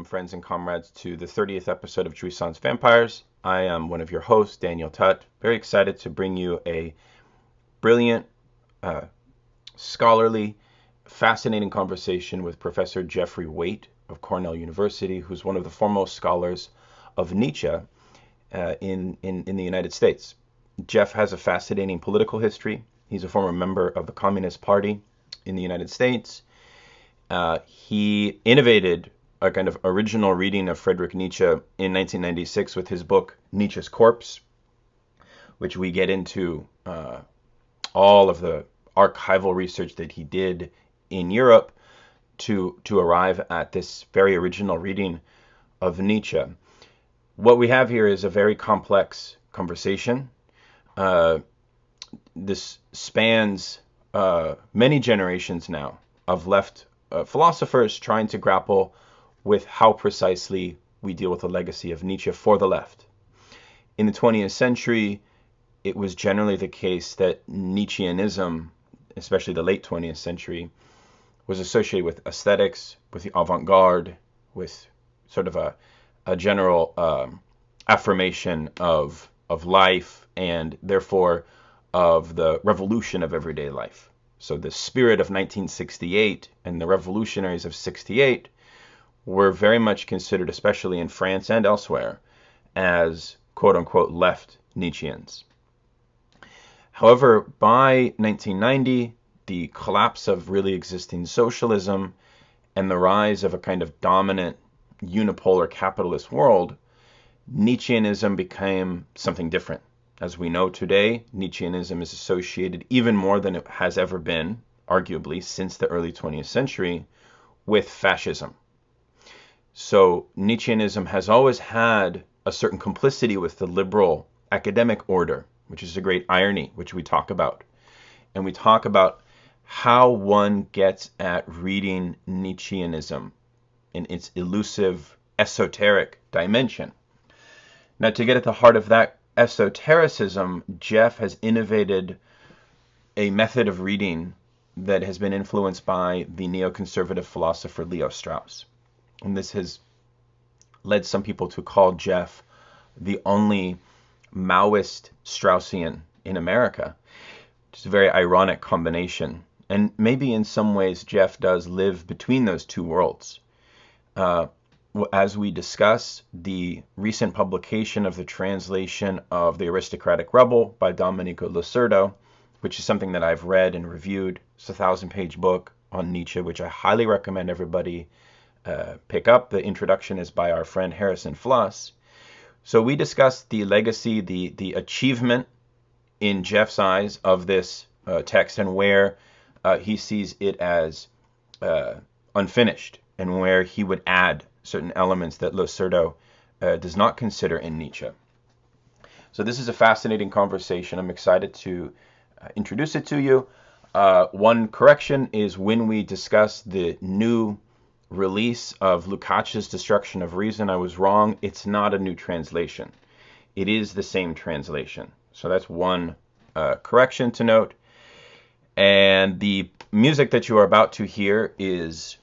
friends and comrades, to the 30th episode of Jouissance Vampires. I am one of your hosts, Daniel Tutt. Very excited to bring you a brilliant, scholarly, fascinating conversation with Professor Geoff Waite of Cornell University, who's one of the foremost scholars of Nietzsche in the United States. Geoff has a fascinating political history. He's a former member of the Communist Party in the United States. He innovated a kind of original reading of Friedrich Nietzsche in 1996 with his book Nietzsche's Corpse, which we get into all of the archival research that he did in Europe to arrive at this very original reading of Nietzsche. What we have here is a very complex conversation. This spans many generations now of left philosophers trying to grapple with how precisely we deal with the legacy of Nietzsche for the left. In the 20th century, it was generally the case that Nietzscheanism, especially the late 20th century, was associated with aesthetics, with the avant-garde, with sort of a general affirmation of life, and therefore of the revolution of everyday life. So the spirit of 1968 and the revolutionaries of 68 were very much considered, especially in France and elsewhere, as quote-unquote left Nietzscheans. However, by 1990, the collapse of really existing socialism and the rise of a kind of dominant unipolar capitalist world, Nietzscheanism became something different. As we know today, Nietzscheanism is associated even more than it has ever been, arguably, since the early 20th century, with fascism. So Nietzscheanism has always had a certain complicity with the liberal academic order, which is a great irony, which we talk about. And we talk about how one gets at reading Nietzscheanism in its elusive, esoteric dimension. Now, to get at the heart of that esotericism, Geoff has innovated a method of reading that has been influenced by the neoconservative philosopher Leo Strauss. And this has led some people to call Geoff the only Maoist Straussian in America, which is a very ironic combination. And maybe in some ways Geoff does live between those two worlds. As we discuss the recent publication of the translation of the Aristocratic Rebel by Domenico Losurdo, which is something that I've read and reviewed. It's a 1,000-page book on Nietzsche, which I highly recommend everybody pick up. The introduction is by our friend Harrison Fluss. So we discussed the legacy, the achievement in Geoff's eyes of this text, and where he sees it as unfinished, and where he would add certain elements that Losurdo does not consider in Nietzsche. So this is a fascinating conversation. I'm excited to introduce it to you. One correction is when we discuss the new release of Lukács's Destruction of Reason, I was wrong. It's not a new translation. It is the same translation. So that's one correction to note. And the music that you are about to hear is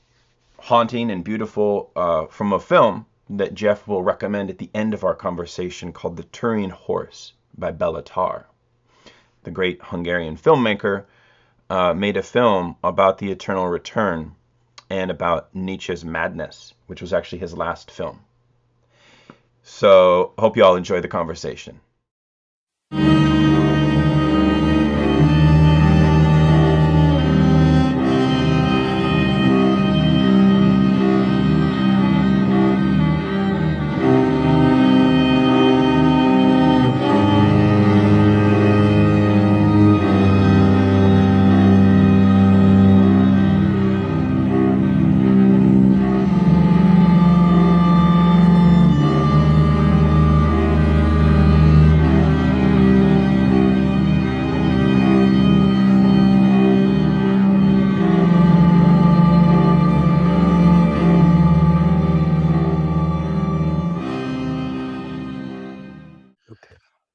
haunting and beautiful from a film that Geoff will recommend at the end of our conversation called The Turin Horse by Béla Tarr. The great Hungarian filmmaker made a film about the eternal return and about Nietzsche's madness, which was actually his last film. So hope you all enjoy the conversation.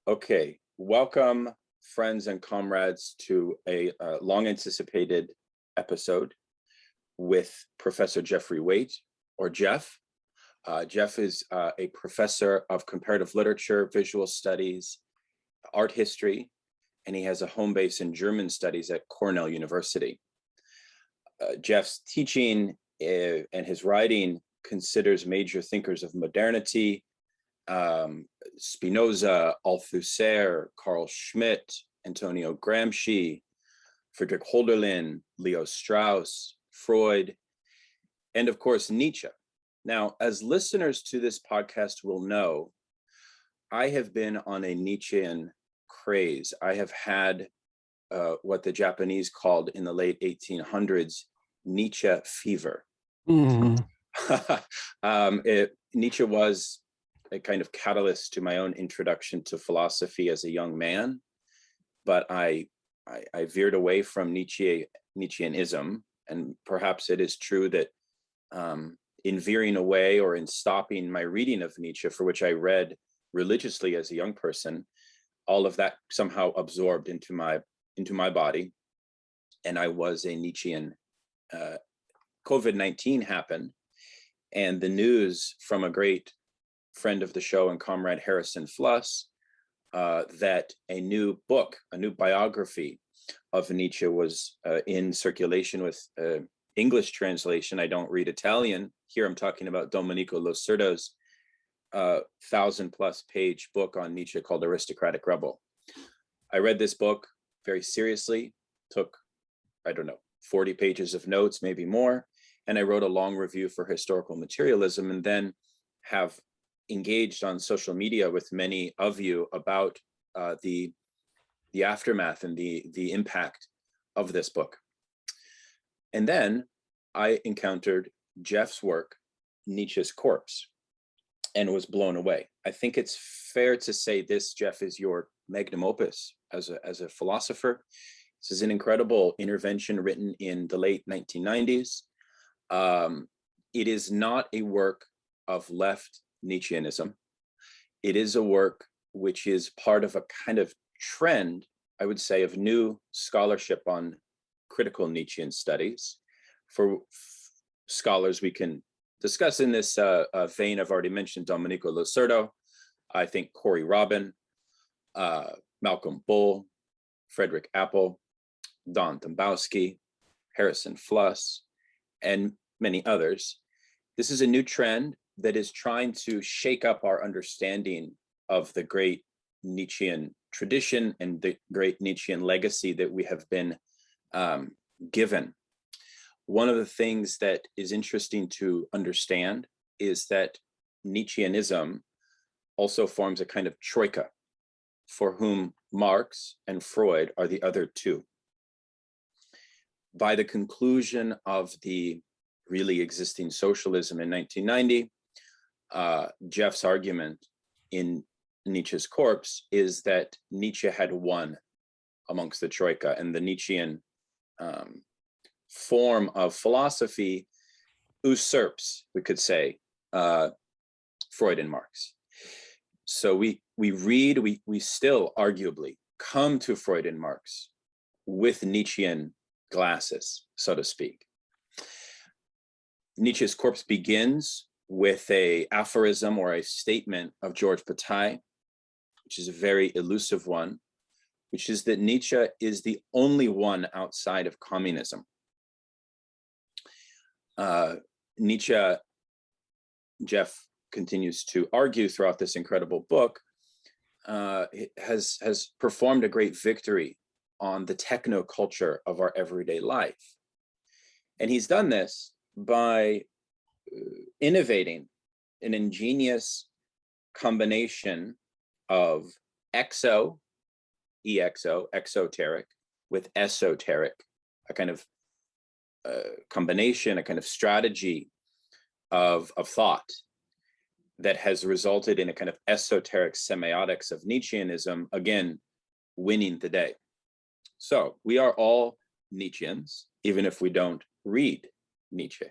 Okay, welcome friends and comrades to a long anticipated episode with Professor Geoff Waite, or Geoff, Geoff is a professor of comparative literature, visual studies, art history, and he has a home base in German studies at Cornell University. Geoff's teaching and his writing considers major thinkers of modernity, Spinoza, Althusser, Carl Schmitt, Antonio Gramsci, Friedrich Hölderlin, Leo Strauss, Freud, and of course, Nietzsche. Now, as listeners to this podcast will know, I have been on a Nietzschean craze. I have had what the Japanese called in the late 1800s, Nietzsche fever. Mm. Nietzsche was a kind of catalyst to my own introduction to philosophy as a young man, but I veered away from Nietzscheanism, and perhaps it is true that in veering away or in stopping my reading of Nietzsche, for which I read religiously as a young person, all of that somehow absorbed into my body, and I was a Nietzschean. COVID-19 happened, and the news from a great friend of the show and comrade, Harrison Fluss, that a new book, a new biography of Nietzsche was in circulation with English translation. I don't read Italian. Here I'm talking about Domenico Losurdo's 1,000+ page book on Nietzsche called Aristocratic Rebel. I read this book very seriously, took, 40 pages of notes, maybe more, and I wrote a long review for Historical Materialism, and then have engaged on social media with many of you about the aftermath and the impact of this book. And then I encountered Geoff's work, Nietzsche's Corpse, and was blown away. I think it's fair to say this, Geoff, is your magnum opus as a philosopher. This is an incredible intervention written in the late 1990s. It is not a work of left Nietzscheanism. It is a work which is part of a kind of trend, I would say, of new scholarship on critical Nietzschean studies. For scholars we can discuss in this vein, I've already mentioned Domenico Losurdo, I think Corey Robin, Malcolm Bull, Frederick Appel, Don Dombowski, Harrison Fluss, and many others. This is a new trend that is trying to shake up our understanding of the great Nietzschean tradition and the great Nietzschean legacy that we have been given. One of the things that is interesting to understand is that Nietzscheanism also forms a kind of troika, for whom Marx and Freud are the other two. By the conclusion of the really existing socialism in 1990, Geoff's argument in Nietzsche's Corpse is that Nietzsche had won amongst the troika, and the Nietzschean form of philosophy usurps, we could say, Freud and Marx. So we still arguably come to Freud and Marx with Nietzschean glasses, so to speak. Nietzsche's Corpse begins with a aphorism or a statement of George Bataille, which is a very elusive one, which is that Nietzsche is the only one outside of communism. Nietzsche, Geoff continues to argue throughout this incredible book, has performed a great victory on the technoculture of our everyday life. And he's done this by innovating an ingenious combination of exoteric, with esoteric, a kind of combination, a kind of strategy of thought that has resulted in a kind of esoteric semiotics of Nietzscheanism, again, winning the day. So we are all Nietzscheans, even if we don't read Nietzsche.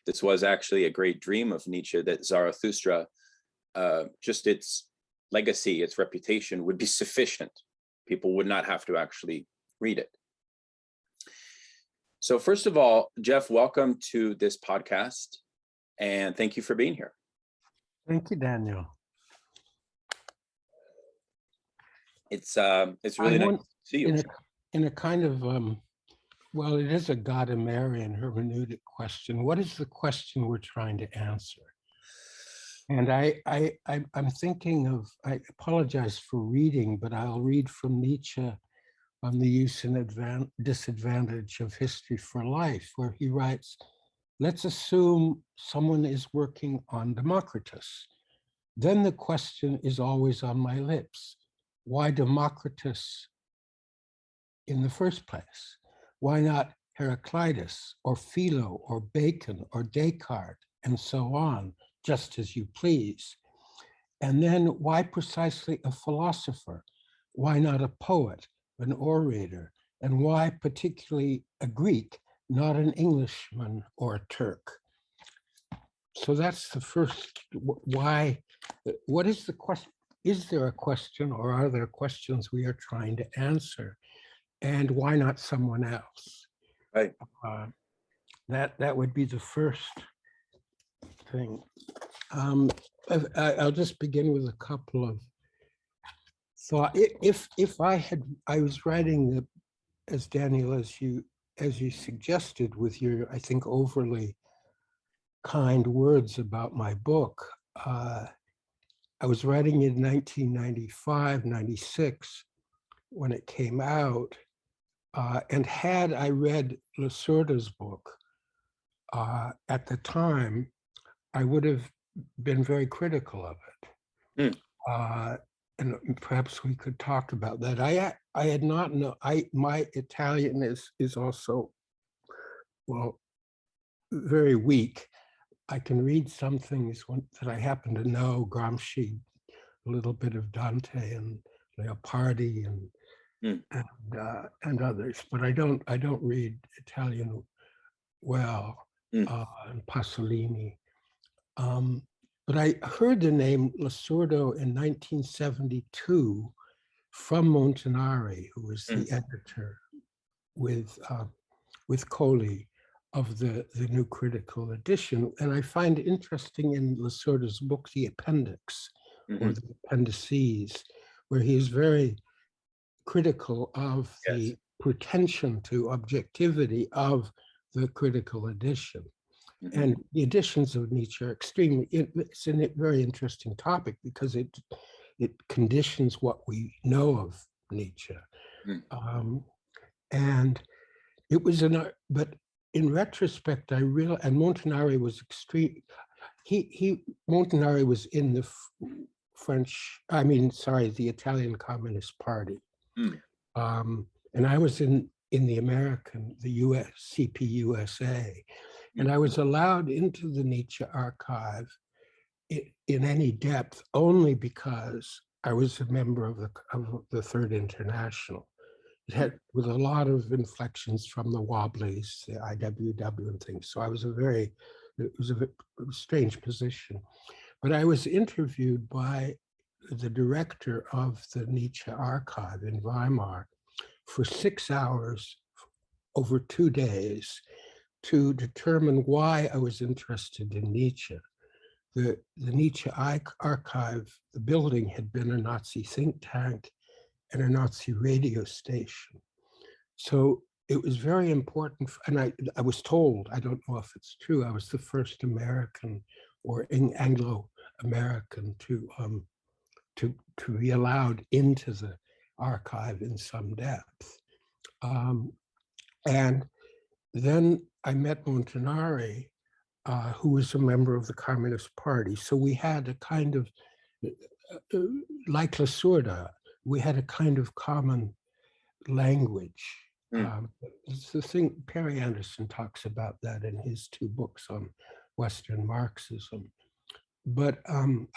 This was actually a great dream of Nietzsche, that Zarathustra, just its legacy, its reputation would be sufficient. People would not have to actually read it. So first of all, Geoff, welcome to this podcast. and thank you for being here. Thank you, Daniel. It's really nice to see you. In a kind of, well, it is a Gadamerean hermeneutic question. What is the question we're trying to answer? And I'm thinking of, I apologize for reading, but I'll read from Nietzsche on the use and disadvantage of history for life, where he writes, let's assume someone is working on Democritus. Then the question is always on my lips. Why Democritus in the first place? Why not Heraclitus or Philo or Bacon or Descartes and so on, just as you please? And then why precisely a philosopher? Why not a poet, an orator? And why particularly a Greek, not an Englishman or a Turk? So that's the first, why, what is the question? Is there a question, or are there questions we are trying to answer? And why not someone else? Right. That would be the first thing. I'll just begin with a couple of thoughts. If I was writing as Daniel, as you suggested with your, I think, overly kind words about my book. I was writing in 1995, 96, when it came out. And had I read Losurdo's book at the time, I would have been very critical of it. And perhaps we could talk about that. I had not known, my Italian is also, well, very weak. I can read some things that I happen to know, Gramsci, a little bit of Dante and Leopardi and others, but I don't read Italian well, and Pasolini. But I heard the name Losurdo in 1972 from Montanari, who was the editor with Colli of the new critical edition. And I find interesting in Losurdo's book, the appendix, or the appendices, where he is very critical of the pretension to objectivity of the critical edition. And the editions of Nietzsche are extremely, it's a very interesting topic because it conditions what we know of Nietzsche. And it was but in retrospect, I realized, and Montanari was extreme, Montanari was in the the Italian Communist Party. And I was in the American, the US, CPUSA, and I was allowed into the Nietzsche archive in any depth only because I was a member of the Third International. It had, with a lot of inflections from the Wobblies, the IWW and things. So I was it was a strange position. But I was interviewed by the director of the Nietzsche archive in Weimar for 6 hours over 2 days to determine why I was interested in Nietzsche. The Nietzsche archive, the building had been a Nazi think tank and a Nazi radio station. So it was very important, and I was told, I don't know if it's true, I was the first American or Anglo-American to be allowed into the archive in some depth. And then I met Montanari, who was a member of the Communist Party. So we had a kind of, like Losurdo, we had a kind of common language. It's the thing, Perry Anderson talks about that in his 2 books on Western Marxism. But I'm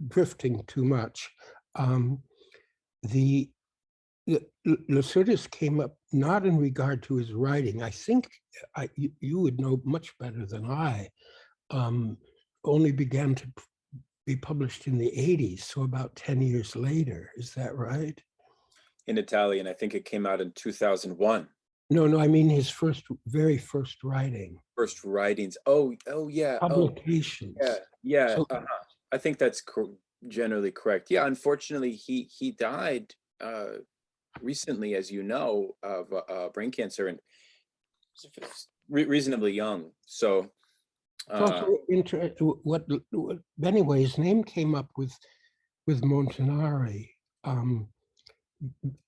drifting too much. Losurdo came up not in regard to his writing. I think you would know much better than I. Only began to be published in the 80s, so about 10 years later. Is that right? In Italian, I think it came out in 2001. No, I mean his very first writing. First writings. Oh, yeah. Publications. Oh, yeah. So, I think that's generally correct. Yeah, unfortunately, he died recently, as you know, of brain cancer, and reasonably young. So, it's also interesting what anyway, his name came up with Montanari.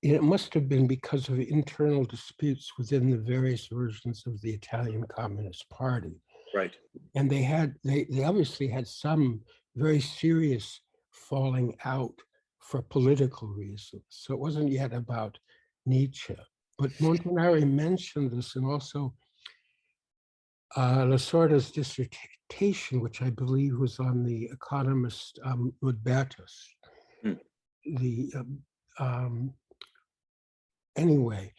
It must have been because of internal disputes within the various versions of the Italian Communist Party. right. And they obviously had some very serious falling out for political reasons. So it wasn't yet about Nietzsche. But Montanari mentioned this, and also Losurdo's dissertation, which I believe was on the economist Udbertus. The anyway,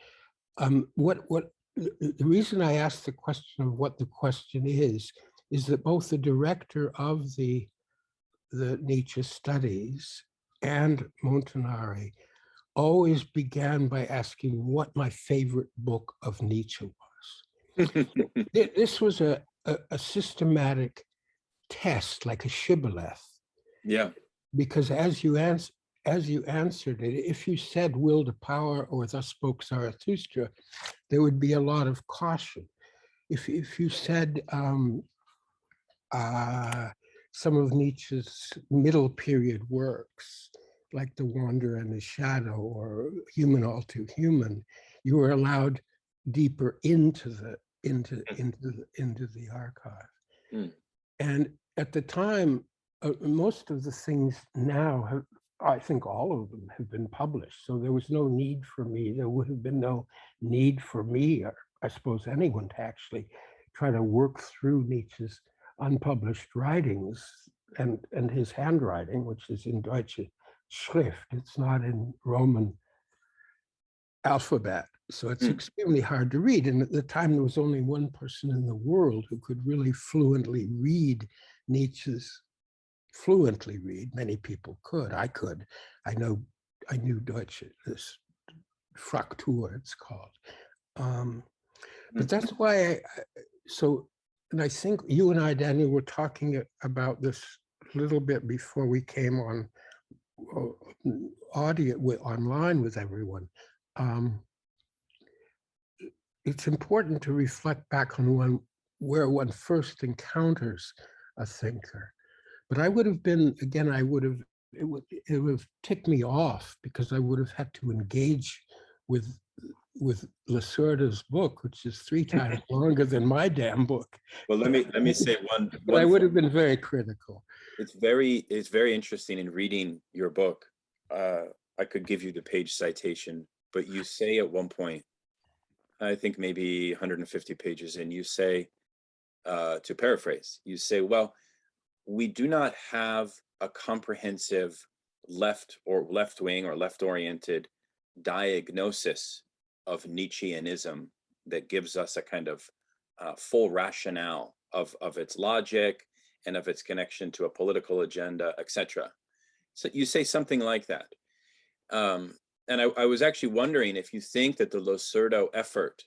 the reason I asked the question of what the question is that both the director of the Nietzsche studies and Montanari always began by asking what my favorite book of Nietzsche was. This was a systematic test, like a shibboleth. Yeah. Because as you answered it, if you said will to power or thus spoke Zarathustra, there would be a lot of caution. If you said some of Nietzsche's middle period works, like The Wanderer and the Shadow or Human All Too Human, you were allowed deeper into the archive. And at the time, most of the things now I think all of them have been published. So there was no need for me. There would have been no need for me, or I suppose anyone, to actually try to work through Nietzsche's unpublished writings and his handwriting, which is in Deutsche Schrift. It's not in Roman alphabet. So it's extremely hard to read. And at the time, there was only one person in the world who could really fluently read Nietzsche's Many people could. I could. I knew Deutsch, this Fraktur it's called. But that's why and I think you and I, Daniel, were talking about this a little bit before we came on online with everyone. It's important to reflect back on where one first encounters a thinker. But I would have been, again, it would have ticked me off because I would have had to engage with Losurdo's book, which is 3 times longer than my damn book. Well, let me say one. But I would have been very critical. It's very interesting in reading your book. I could give you the page citation, but you say at one point, I think maybe 150 pages in, you say, to paraphrase, you say, well, we do not have a comprehensive left-wing or left-oriented diagnosis of Nietzscheanism that gives us a kind of full rationale of its logic and of its connection to a political agenda, etc. So you say something like that. And I was actually wondering if you think that the Losurdo effort,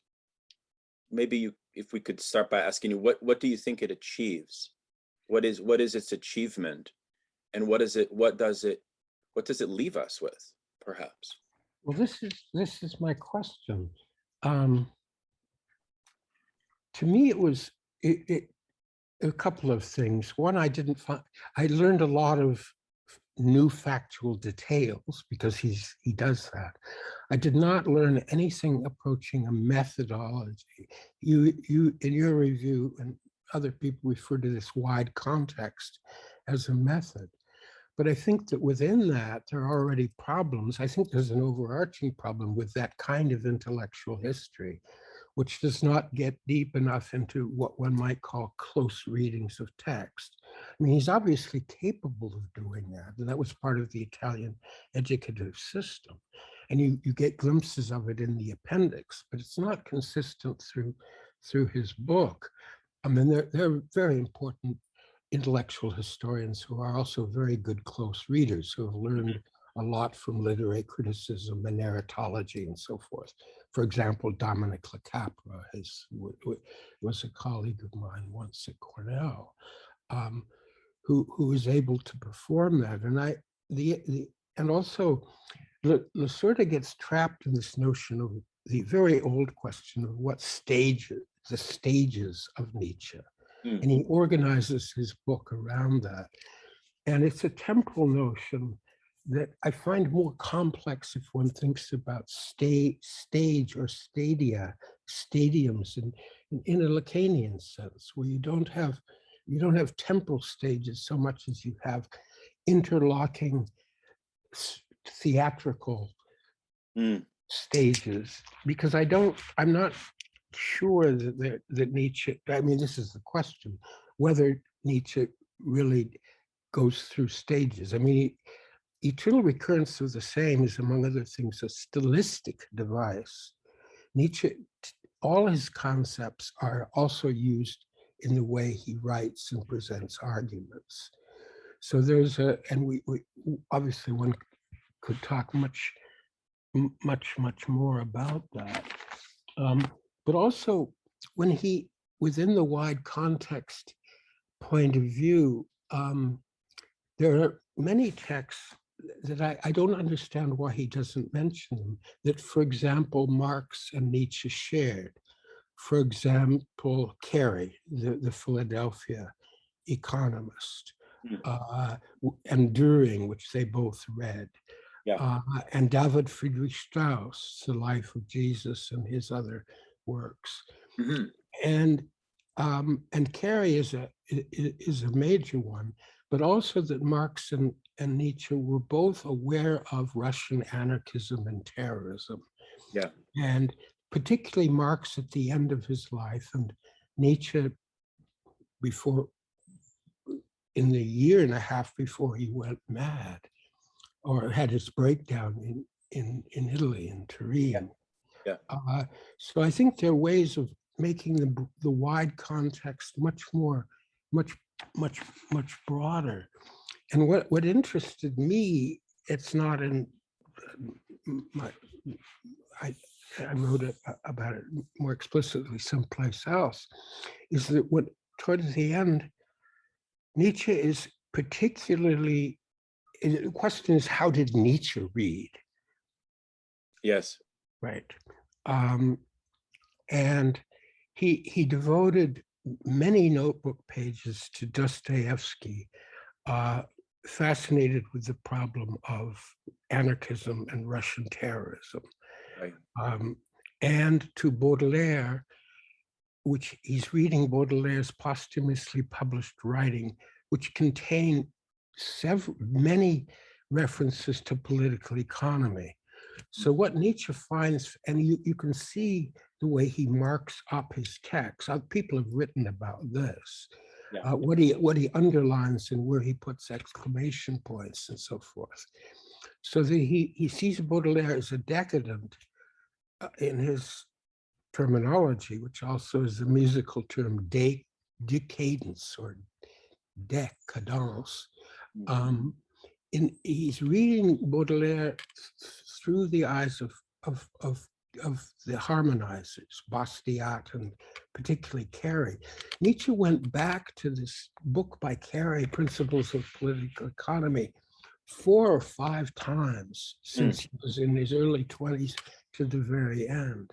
if we could start by asking you, what do you think it achieves? What is its achievement, and what does it leave us with, perhaps? Well, this is my question. To me, it was a couple of things. One, I learned a lot of new factual details because he does that. I did not learn anything approaching a methodology. You in your review, and other people refer to this wide context as a method. But I think that within that, there are already problems. I think there's an overarching problem with that kind of intellectual history, which does not get deep enough into what one might call close readings of text. I mean, he's obviously capable of doing that, and that was part of the Italian educative system. And you get glimpses of it in the appendix, but it's not consistent through his book. I mean, they're very important intellectual historians who are also very good close readers, who have learned a lot from literary criticism and narratology and so forth. For example, Domenico Losurdo was a colleague of mine once at Cornell, who was able to perform that. And also, Losurdo gets trapped in this notion of the very old question of what the stages of Nietzsche. And he organizes his book around that. And it's a temporal notion that I find more complex if one thinks about stage or stadiums in a Lacanian sense, where you don't have temporal stages so much as you have interlocking theatrical stages. Because I'm not sure that Nietzsche, I mean, this is the question, whether Nietzsche really goes through stages. I mean, eternal recurrence of the same is, among other things, a stylistic device. Nietzsche, all his concepts are also used in the way he writes and presents arguments. So there's and we obviously one could talk much more about that. But also, when he, within the wide context point of view, there are many texts that I don't understand why he doesn't mention them, that, for example, Marx and Nietzsche shared. For example, Carey, the Philadelphia economist, and Düring, which they both read, and David Friedrich Strauss, The Life of Jesus and his other works. And Carey is a major one, but also that Marx and Nietzsche were both aware of Russian anarchism and terrorism. And particularly Marx at the end of his life, and Nietzsche in the year and a half before he went mad, or had his breakdown in Italy, in Turin. So I think there are ways of making the wide context much broader. And what interested me, it's not in I wrote about it more explicitly someplace else, is that towards the end, Nietzsche is particularly, the question is, how did Nietzsche read? Yes. Right. And he devoted many notebook pages to Dostoevsky, fascinated with the problem of anarchism and Russian terrorism. And to Baudelaire, which he's reading Baudelaire's posthumously published writing, which contain many references to political economy. So what Nietzsche finds, and you can see the way he marks up his text. People have written about this, what he underlines and where he puts exclamation points and so forth. So that he sees Baudelaire as a decadent in his terminology, which also is the musical term decadence or decadence. He's reading Baudelaire through the eyes of the harmonizers, Bastiat and particularly Carey. Nietzsche went back to this book by Carey, Principles of Political Economy, 4 or 5 times since he was in his early 20s to the very end.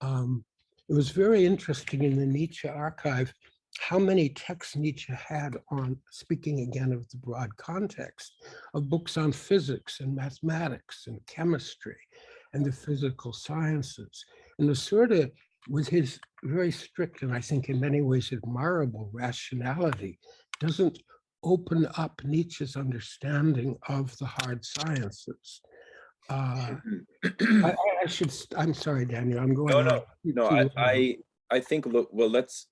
It was very interesting in the Nietzsche archive how many texts Nietzsche had on, speaking again of the broad context, of books on physics and mathematics and chemistry and the physical sciences. And Losurdo, with his very strict and I think in many ways admirable rationality, doesn't open up Nietzsche's understanding of the hard sciences. I'm sorry, Daniel, I'm going on. No, I think, look, well, let's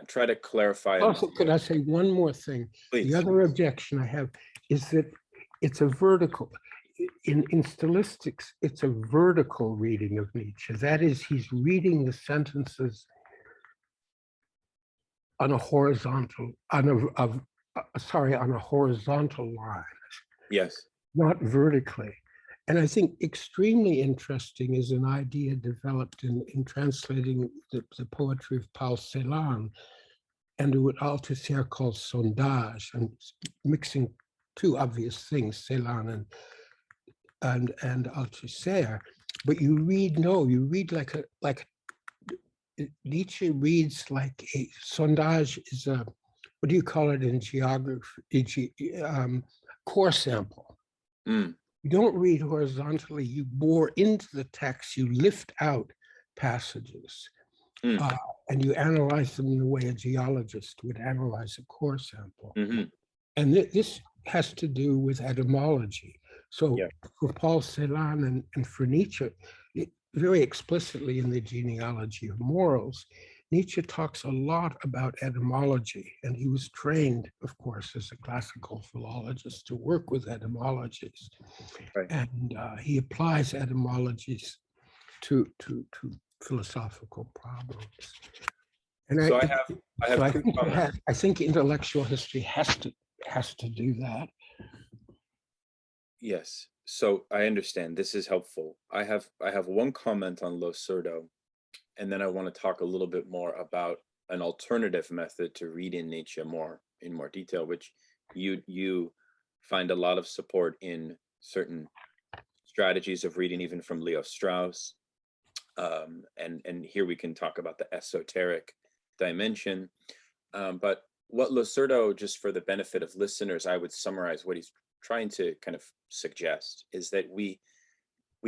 try to clarify. Also, could I say one more thing? Please. The other objection I have is that it's a vertical, in stylistics, it's a vertical reading of Nietzsche. That is, he's reading the sentences on a horizontal, on a horizontal line. Yes. Not vertically. And I think extremely interesting is an idea developed in translating the poetry of Paul Celan and what Althusser calls sondage, and mixing two obvious things, Celan and Althusser. But you read like Nietzsche reads like a sondage is a, what do you call it in geography? Core sample. Mm. You don't read horizontally, you bore into the text, you lift out passages, and you analyze them in the way a geologist would analyze a core sample. Mm-hmm. And this has to do with etymology. So Yeah. for Paul Celan and for Nietzsche, very explicitly in the Genealogy of Morals, Nietzsche talks a lot about etymology, and he was trained, of course, as a classical philologist to work with etymologies. Right. And he applies etymologies to philosophical problems. And So I think intellectual history has to do that. Yes. So I understand. This is helpful. I have one comment on Losurdo, and then I want to talk a little bit more about an alternative method to read in Nietzsche in more detail, which you find a lot of support in certain strategies of reading, even from Leo Strauss. And here we can talk about the esoteric dimension. But what Losurdo, just for the benefit of listeners, I would summarize what he's trying to kind of suggest is that we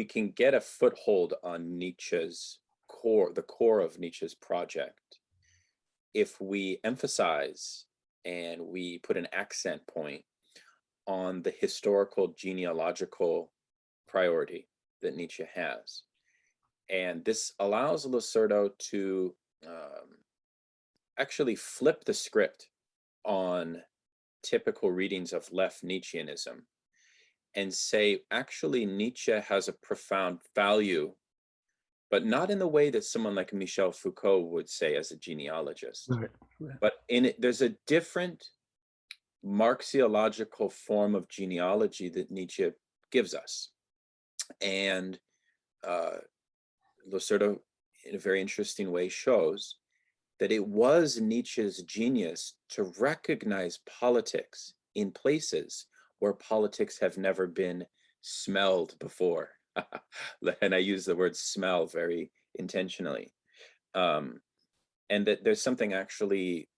can get a foothold on Nietzsche's core, the core of Nietzsche's project, if we emphasize and we put an accent point on the historical genealogical priority that Nietzsche has. And this allows Losurdo to actually flip the script on typical readings of left Nietzscheanism and say, actually, Nietzsche has a profound value, but not in the way that someone like Michel Foucault would say as a genealogist. Right. But in it, there's a different Marxiological form of genealogy that Nietzsche gives us. And Losurdo, in a very interesting way, shows that it was Nietzsche's genius to recognize politics in places where politics have never been smelled before. And I use the word smell very intentionally. And that there's something actually,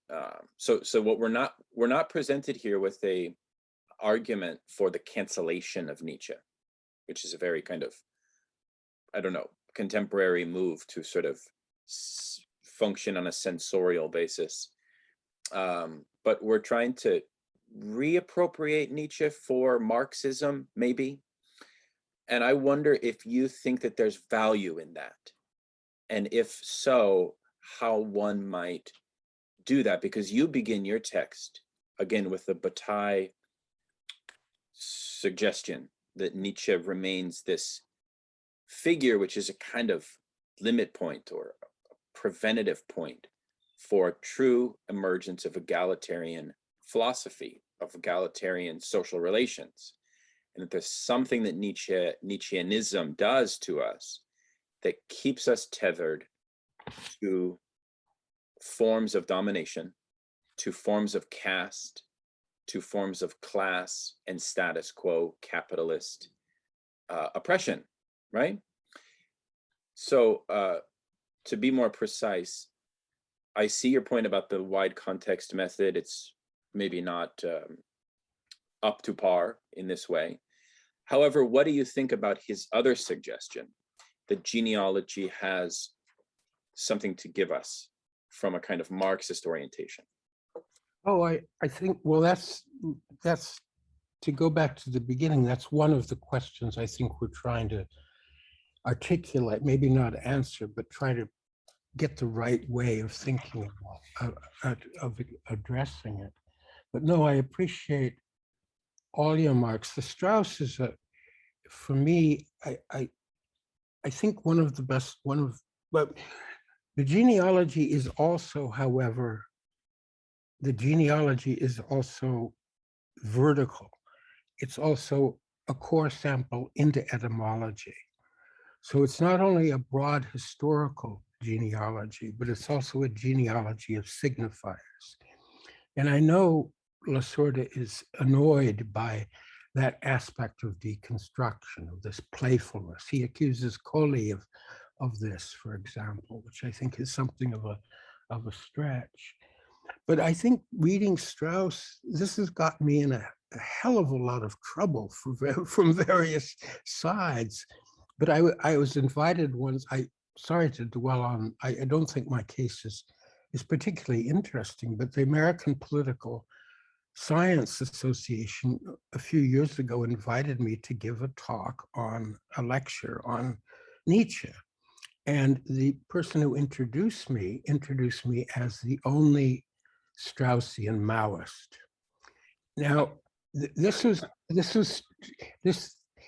so what we're not presented here with a argument for the cancellation of Nietzsche, which is a very kind of, I don't know, contemporary move to sort of function on a sensorial basis. But we're trying to reappropriate Nietzsche for Marxism, maybe. And I wonder if you think that there's value in that. And if so, how one might do that, because you begin your text, again, with the Bataille suggestion that Nietzsche remains this figure, which is a kind of limit point or preventative point for true emergence of egalitarian philosophy, of egalitarian social relations. And that there's something that Nietzscheanism does to us that keeps us tethered to forms of domination, to forms of caste, to forms of class and status quo capitalist oppression, right? So to be more precise, I see your point about the wide context method. It's maybe not up to par in this way. However, what do you think about his other suggestion that genealogy has something to give us from a kind of Marxist orientation? Oh, I think, well, that's to go back to the beginning, that's one of the questions I think we're trying to articulate, maybe not answer, but try to get the right way of thinking of addressing it. But no, I appreciate all your marks. The Strauss is for me, I think one of the best, but the genealogy is also, however, the genealogy is also vertical. It's also a core sample into etymology. So it's not only a broad historical genealogy, but it's also a genealogy of signifiers. And I know Losurdo is annoyed by that aspect of deconstruction, of this playfulness. He accuses Colli of this, for example, which I think is something of a stretch. But I think reading Strauss, this has got me in a hell of a lot of trouble from various sides. But I was invited once, sorry to dwell on, I don't think my case is particularly interesting, but the American Political Science Association a few years ago invited me to give a talk on a lecture on Nietzsche. And the person who introduced me as the only Straussian Maoist. Now, this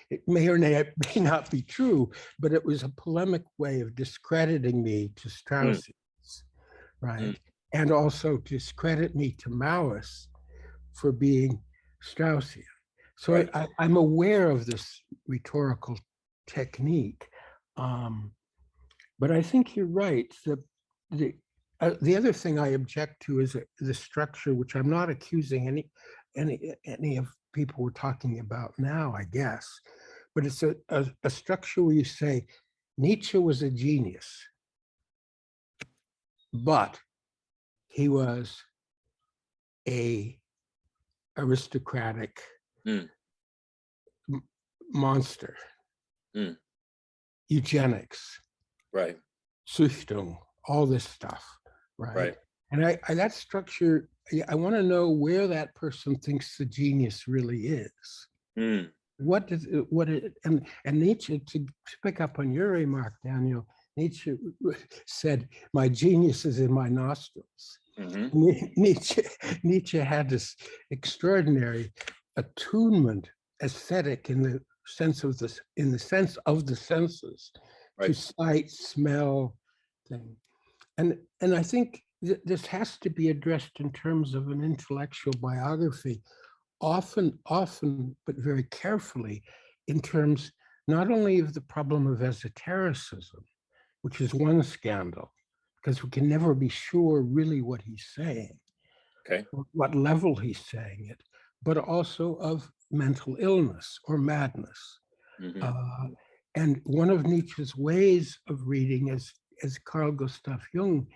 it may or may not be true, but it was a polemic way of discrediting me to Straussians, right? And also discredit me to Maoists for being Straussian. So right. I'm aware of this rhetorical technique, but I think you're right. The other thing I object to is the structure, which I'm not accusing any of people we're talking about now, I guess, but it's a structure where you say Nietzsche was a genius, but he was a aristocratic monster, eugenics, right, Züchtung, all this stuff, right? And I that structure, I want to know where that person thinks the genius really is. And Nietzsche, to pick up on your remark, Daniel, Nietzsche said, "My genius is in my nostrils." Nietzsche had this extraordinary attunement, aesthetic in the sense of the senses, to sight, smell, thing. And I think this has to be addressed in terms of an intellectual biography, often, but very carefully, in terms not only of the problem of esotericism, which is one scandal, because we can never be sure really what he's saying, what level he's saying it, but also of mental illness or madness. And one of Nietzsche's ways of reading, as Carl Gustav Jung,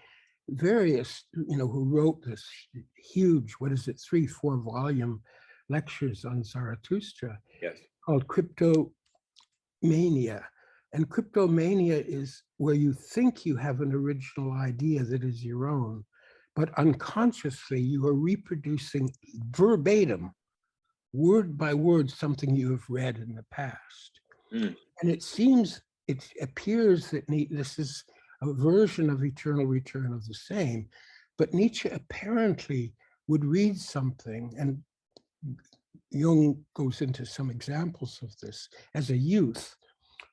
who wrote this huge, 3-4 volume lectures on Zarathustra, called Cryptomania. And cryptomania is where you think you have an original idea that is your own, but unconsciously you are reproducing verbatim, word by word, something you have read in the past. And it appears that this is a version of eternal return of the same, but Nietzsche apparently would read something, and Jung goes into some examples of this, as a youth,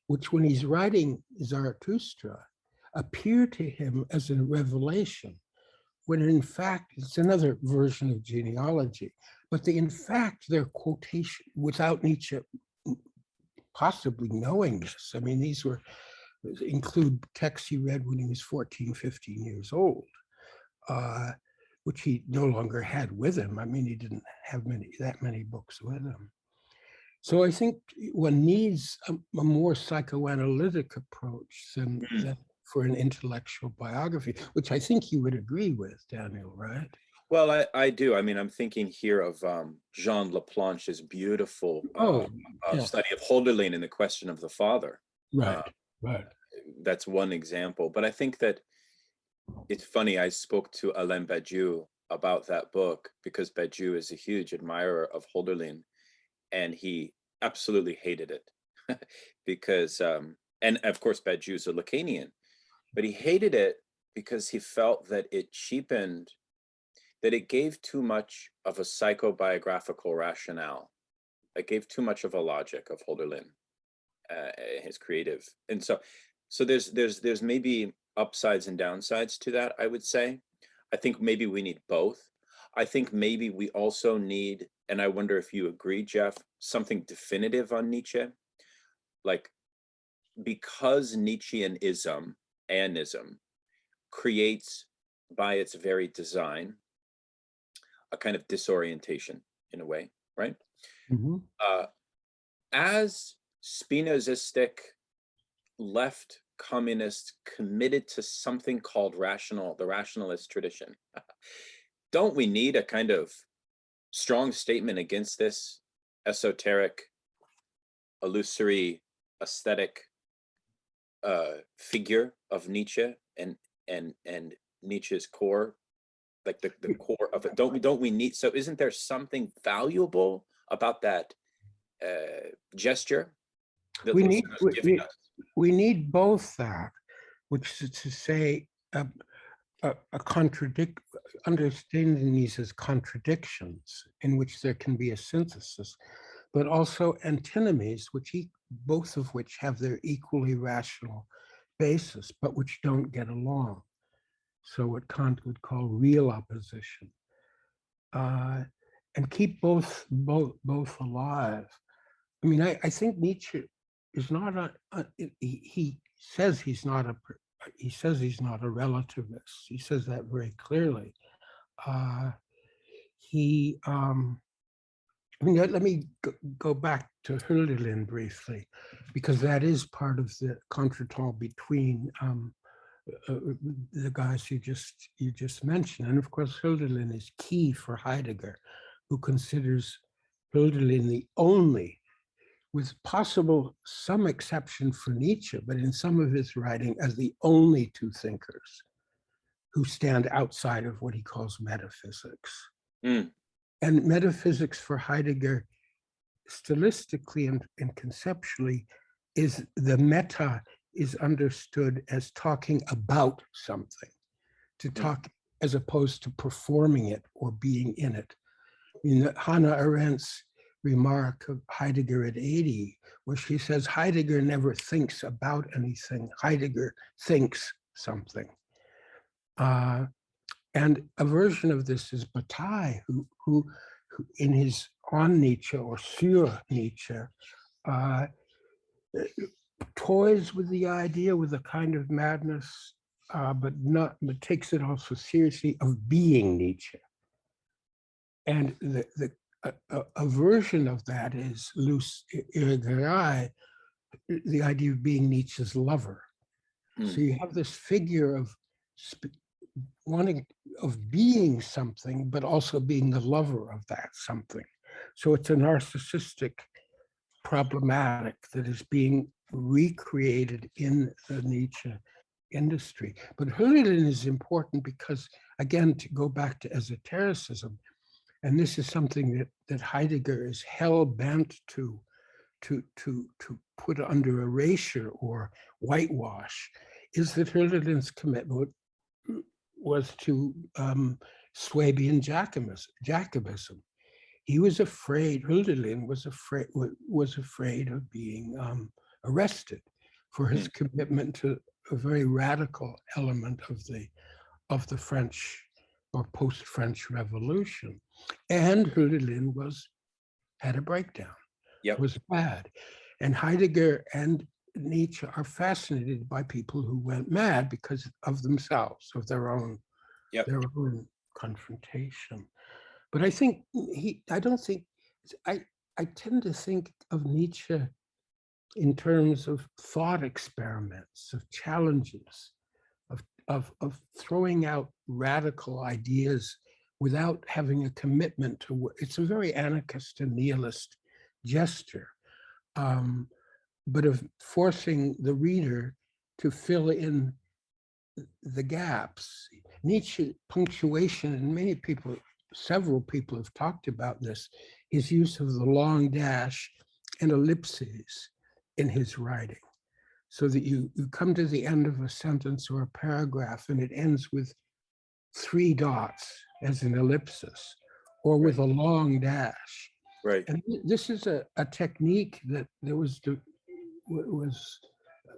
which when he's writing Zarathustra, appear to him as a revelation, when in fact it's another version of genealogy, but in fact they're quotation, without Nietzsche possibly knowing this. I mean, these include texts he read when he was 14, 15 years old, which he no longer had with him. I mean, he didn't have that many books with him. So I think one needs a more psychoanalytic approach than for an intellectual biography, which I think you would agree with, Daniel, right? Well, I do. I mean, I'm thinking here of Jean Laplanche's beautiful study of Hölderlin and the question of the father. Right. That's one example. But I think that it's funny, I spoke to Alain Badiou about that book because Badiou is a huge admirer of Hölderlin, and he absolutely hated it because, and of course, Badiou's a Lacanian, but he hated it because he felt that it cheapened, that it gave too much of a psychobiographical rationale. It gave too much of a logic of Hölderlin, his creative. And so there's maybe upsides and downsides to that, I would say. I think maybe we need both. I think maybe we also need and I wonder if you agree, Geoff, something definitive on Nietzsche, like because Nietzscheanism, anism, creates by its very design a kind of disorientation in a way, right? Mm-hmm. As Spinozistic left communists committed to something called the rationalist tradition, don't we need a kind of strong statement against this esoteric, illusory, aesthetic figure of Nietzsche and Nietzsche's core, like the core of it? Don't we need? So isn't there something valuable about that gesture that We Losurdo is giving us? we need both that, which is to say, a understanding these as contradictions in which there can be a synthesis, but also antinomies, both of which have their equally rational basis, but which don't get along. So what Kant would call real opposition, and keep both alive. I mean, I think Nietzsche is not he says he's not a relativist. He says that very clearly. I mean, let me go back to Hölderlin briefly, because that is part of the contretemps between the guys you just mentioned. And of course, Hölderlin is key for Heidegger, who considers Hölderlin the only, with possible some exception for Nietzsche, but in some of his writing, as the only two thinkers who stand outside of what he calls metaphysics. Mm. And metaphysics for Heidegger, stylistically and conceptually, is the meta is understood as talking about something, to talk as opposed to performing it or being in it. I mean, Hannah Arendt's remark of Heidegger at 80, where she says Heidegger never thinks about anything, Heidegger thinks something. And a version of this is Bataille, who in his On Nietzsche or Sur Nietzsche, toys with the idea with a kind of madness, but takes it also seriously, of being Nietzsche. And a version of that is the idea of being Nietzsche's lover. So you have this figure of being something, but also being the lover of that something. So it's a narcissistic problematic that is being recreated in the Nietzsche industry. But Hölderlin is important because, again, to go back to esotericism, and this is something that Heidegger is hell-bent to put under erasure or whitewash, is that Hölderlin's commitment was to Swabian Jacobism. He was afraid, Hölderlin was afraid of being arrested for his commitment to a very radical element of the French or post-French Revolution. And Hölderlin had a breakdown, was bad. And Heidegger and Nietzsche are fascinated by people who went mad because of themselves, of their own confrontation. But I think I tend to think of Nietzsche in terms of thought experiments, of challenges, of throwing out radical ideas without having a commitment to. It's a very anarchist and nihilist gesture, but of forcing the reader to fill in the gaps. Nietzsche punctuation, and several people have talked about this, his use of the long dash and ellipses in his writing, so that you come to the end of a sentence or a paragraph and it ends with 3 dots as an ellipsis, or with a long dash. Right. And this is a technique that there was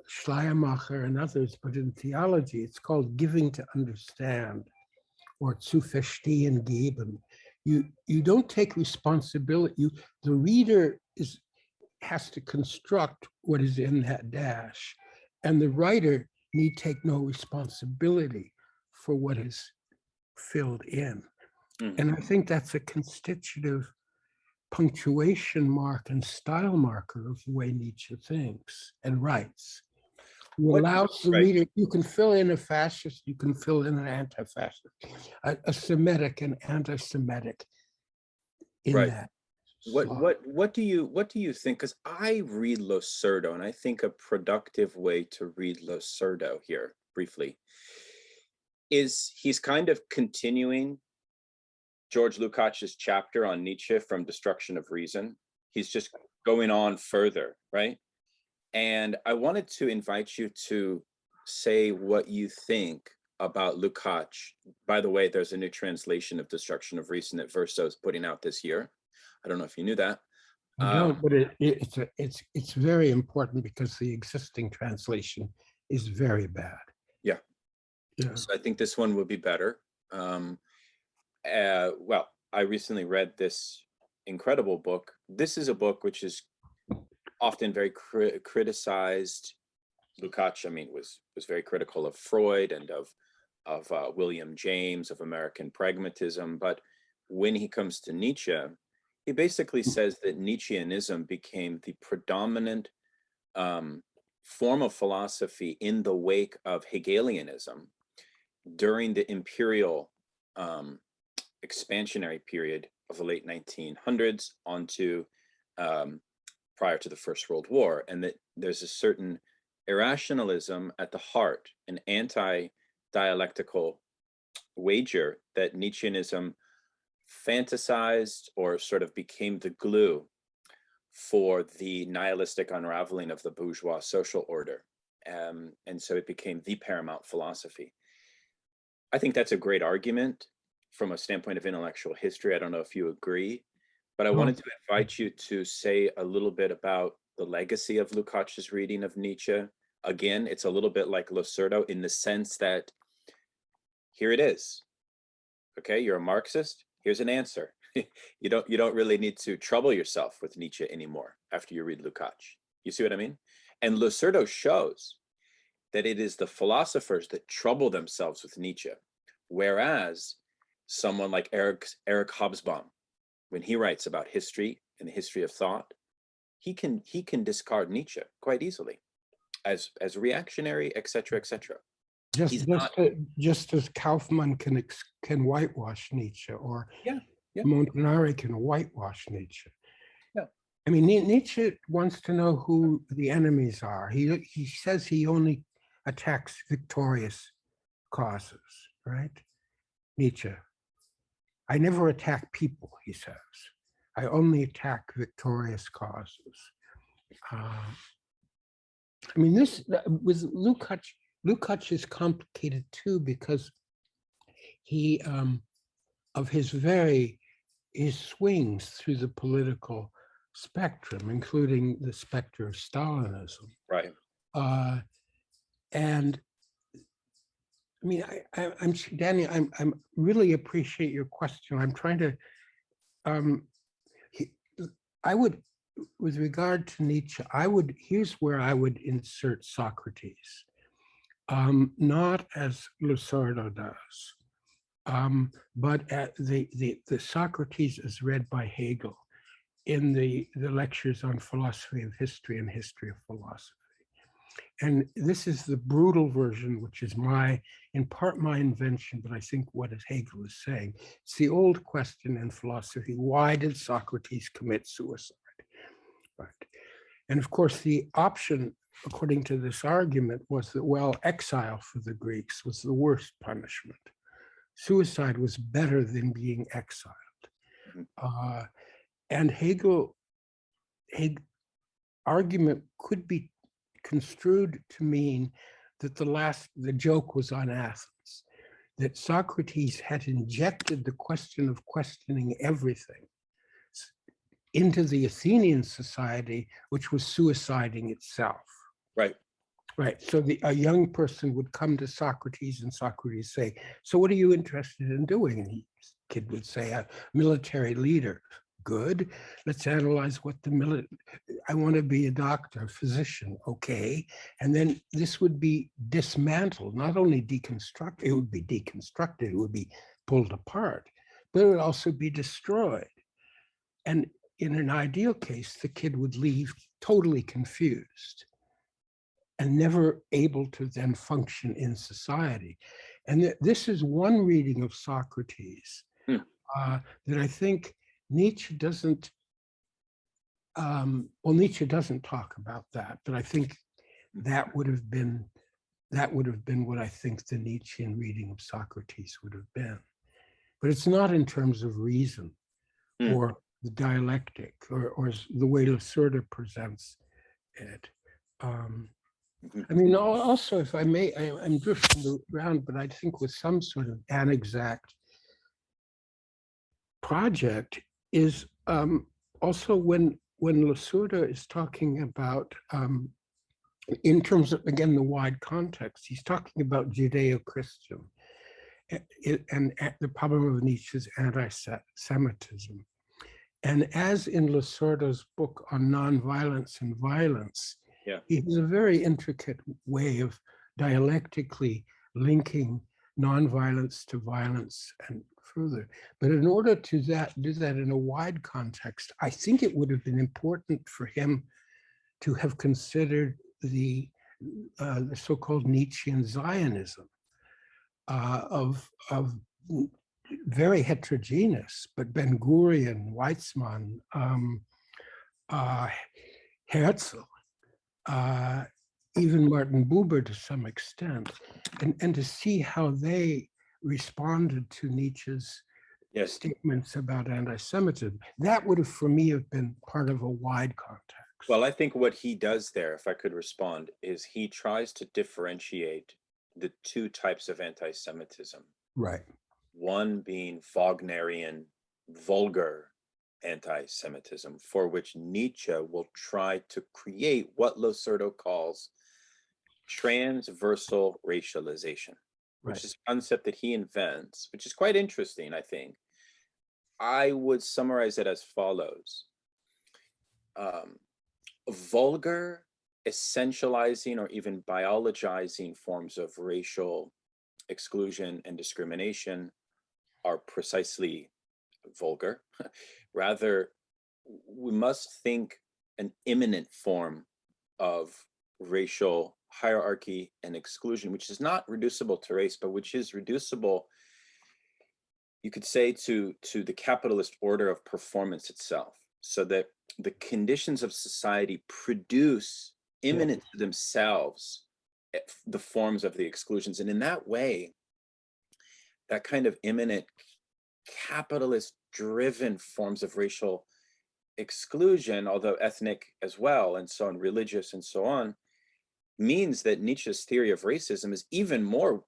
Schleiermacher and others, but in theology, it's called giving to understand, or zu verstehen geben. you don't take responsibility. The reader has to construct what is in that dash, and the writer need take no responsibility for what is filled in. Mhm. And I think that's a constitutive punctuation mark and style marker of the way Nietzsche thinks and writes. Who allows the Right. reader, you can fill in a fascist, you can fill in an anti-fascist, a Semitic and anti-Semitic in Right. that. What do you think? Because I read Losurdo, and I think a productive way to read Losurdo here briefly is he's kind of continuing George Lukács's chapter on Nietzsche from Destruction of Reason. He's just going on further, right? And I wanted to invite you to say what you think about Lukács. By the way, there's a new translation of Destruction of Reason that Verso is putting out this year. I don't know if you knew that. I don't, but it's very important because the existing translation is very bad. Yeah. Yeah. So I think this one will be better. Well, I recently read this incredible book. This is a book which is often very criticized. Lukács, I mean, was very critical of Freud and of William James, of American pragmatism. But when he comes to Nietzsche, he basically says that Nietzscheanism became the predominant form of philosophy in the wake of Hegelianism during the imperial expansionary period of the late 1900s onto prior to the First World War, and that there's a certain irrationalism at the heart, an anti-dialectical wager that Nietzscheanism fantasized or sort of became the glue for the nihilistic unraveling of the bourgeois social order. And so it became the paramount philosophy. I think that's a great argument from a standpoint of intellectual history. I don't know if you agree, but I wanted to invite you to say a little bit about the legacy of Lukács's reading of Nietzsche. Again, it's a little bit like Losurdo in the sense that here it is. Okay, you're a Marxist. Here's an answer. You don't really need to trouble yourself with Nietzsche anymore after you read Lukács. You see what I mean? And Losurdo shows that it is the philosophers that trouble themselves with Nietzsche, whereas someone like Eric Hobsbawm, when he writes about history and the history of thought, he can discard Nietzsche quite easily as reactionary, etc., etc. Just as Kaufmann can whitewash Nietzsche, or Yeah. Montanari can whitewash Nietzsche. Yeah. I mean, Nietzsche wants to know who the enemies are. He says he only attacks victorious causes, right? Nietzsche. I never attack people, he says. I only attack victorious causes. I mean, this with Lukács is complicated too, because he of his swings through the political spectrum, including the specter of Stalinism. Right. And I mean, I'm Danny. I'm really appreciate your question. I'm trying to. I would, with regard to Nietzsche, here's where I would insert Socrates, not as Losurdo does, but at the Socrates as read by Hegel in the lectures on philosophy of history and history of philosophy. And this is the brutal version, which is in part my invention, but I think what Hegel is saying. It's the old question in philosophy: why did Socrates commit suicide? Right. And of course, the option, according to this argument, was that, well, exile for the Greeks was the worst punishment. Suicide was better than being exiled. And Hegel's argument could be construed to mean that the joke was on Athens, that Socrates had injected the question of questioning everything into the Athenian society, which was suiciding itself. Right. Right. So a young person would come to Socrates and Socrates say, so what are you interested in doing? And he kid would say, a military leader. Good. Let's analyze what the I want to be a doctor, physician. Okay. And then this would be dismantled, not only deconstructed, it would be deconstructed, it would be pulled apart, but it would also be destroyed. And in an ideal case, the kid would leave totally confused and never able to then function in society. And this is one reading of Socrates that I think Nietzsche doesn't, Nietzsche doesn't talk about that, but I think that would have been what I think the Nietzschean reading of Socrates would have been. But it's not in terms of reason or the dialectic or the way Losurdo presents it. I mean, also, if I may, I'm drifting around, but I think with some sort of inexact project is also when Losurdo is talking about, in terms of, again, the wide context, he's talking about Judeo-Christian and the problem of Nietzsche's anti-Semitism. And as in Losurdo's book on nonviolence and violence, he has a very intricate way of dialectically linking nonviolence to violence and further. But in order to do that in a wide context, I think it would have been important for him to have considered the so-called Nietzschean Zionism of very heterogeneous, but Ben-Gurion, Weizmann, Herzl, even Martin Buber to some extent, and to see how they responded to Nietzsche's statements about anti-Semitism. That would have, for me, have been part of a wide context. Well, I think what he does there, if I could respond, is he tries to differentiate the two types of anti-Semitism. Right. One being Wagnerian, vulgar anti-Semitism, for which Nietzsche will try to create what Losurdo calls transversal racialization, which is a concept that he invents, which is quite interesting, I think. I would summarize it as follows. Vulgar, essentializing, or even biologizing forms of racial exclusion and discrimination are precisely vulgar. Rather, we must think an immanent form of racial hierarchy and exclusion, which is not reducible to race, but which is reducible, you could say, to the capitalist order of performance itself, so that the conditions of society produce immanent to themselves the forms of the exclusions. And in that way, that kind of immanent capitalist driven forms of racial exclusion, although ethnic as well, and so on, religious and so on, means that Nietzsche's theory of racism is even more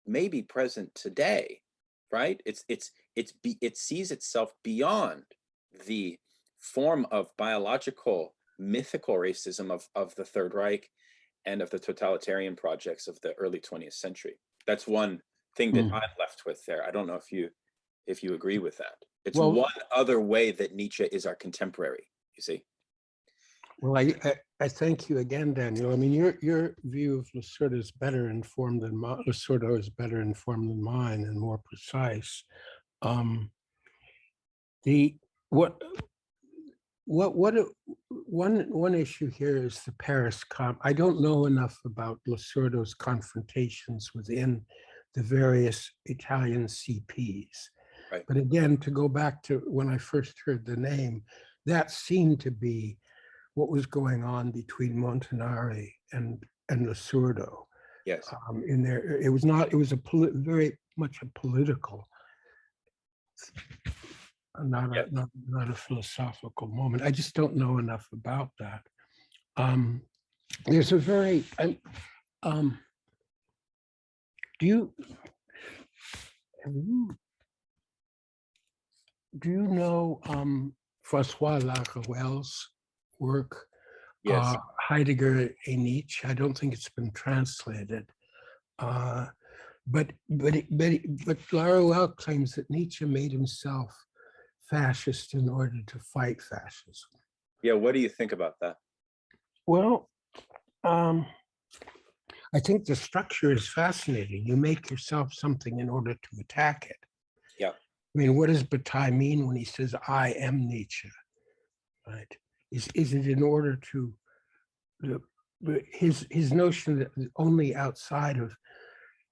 maybe present today, right? It sees itself beyond the form of biological, mythical racism of the Third Reich and of the totalitarian projects of the early 20th century. That's one thing that I'm left with there. I don't know if you agree with that. It's one other way that Nietzsche is our contemporary, you see. Well, I thank you again, Daniel. I mean, your view of Losurdo is better informed than mine. Losurdo is better informed than mine and more precise. One issue here is the Paris I don't know enough about Losurdo's confrontations within the various Italian CPs. Right. But again, to go back to when I first heard the name, that seemed to be what was going on between Montanari and Losurdo. Yes. In there, it was very much a political, not a philosophical moment. I just don't know enough about that. There's a very, do you know François Laruelle's work, Yes. Heidegger et Nietzsche? I don't think it's been translated. But Laruelle claims that Nietzsche made himself fascist in order to fight fascism. Yeah, what do you think about that? Well, I think the structure is fascinating. You make yourself something in order to attack it. Yeah. I mean, what does Bataille mean when he says, I am Nietzsche, right? Is it in order to, his notion that only outside of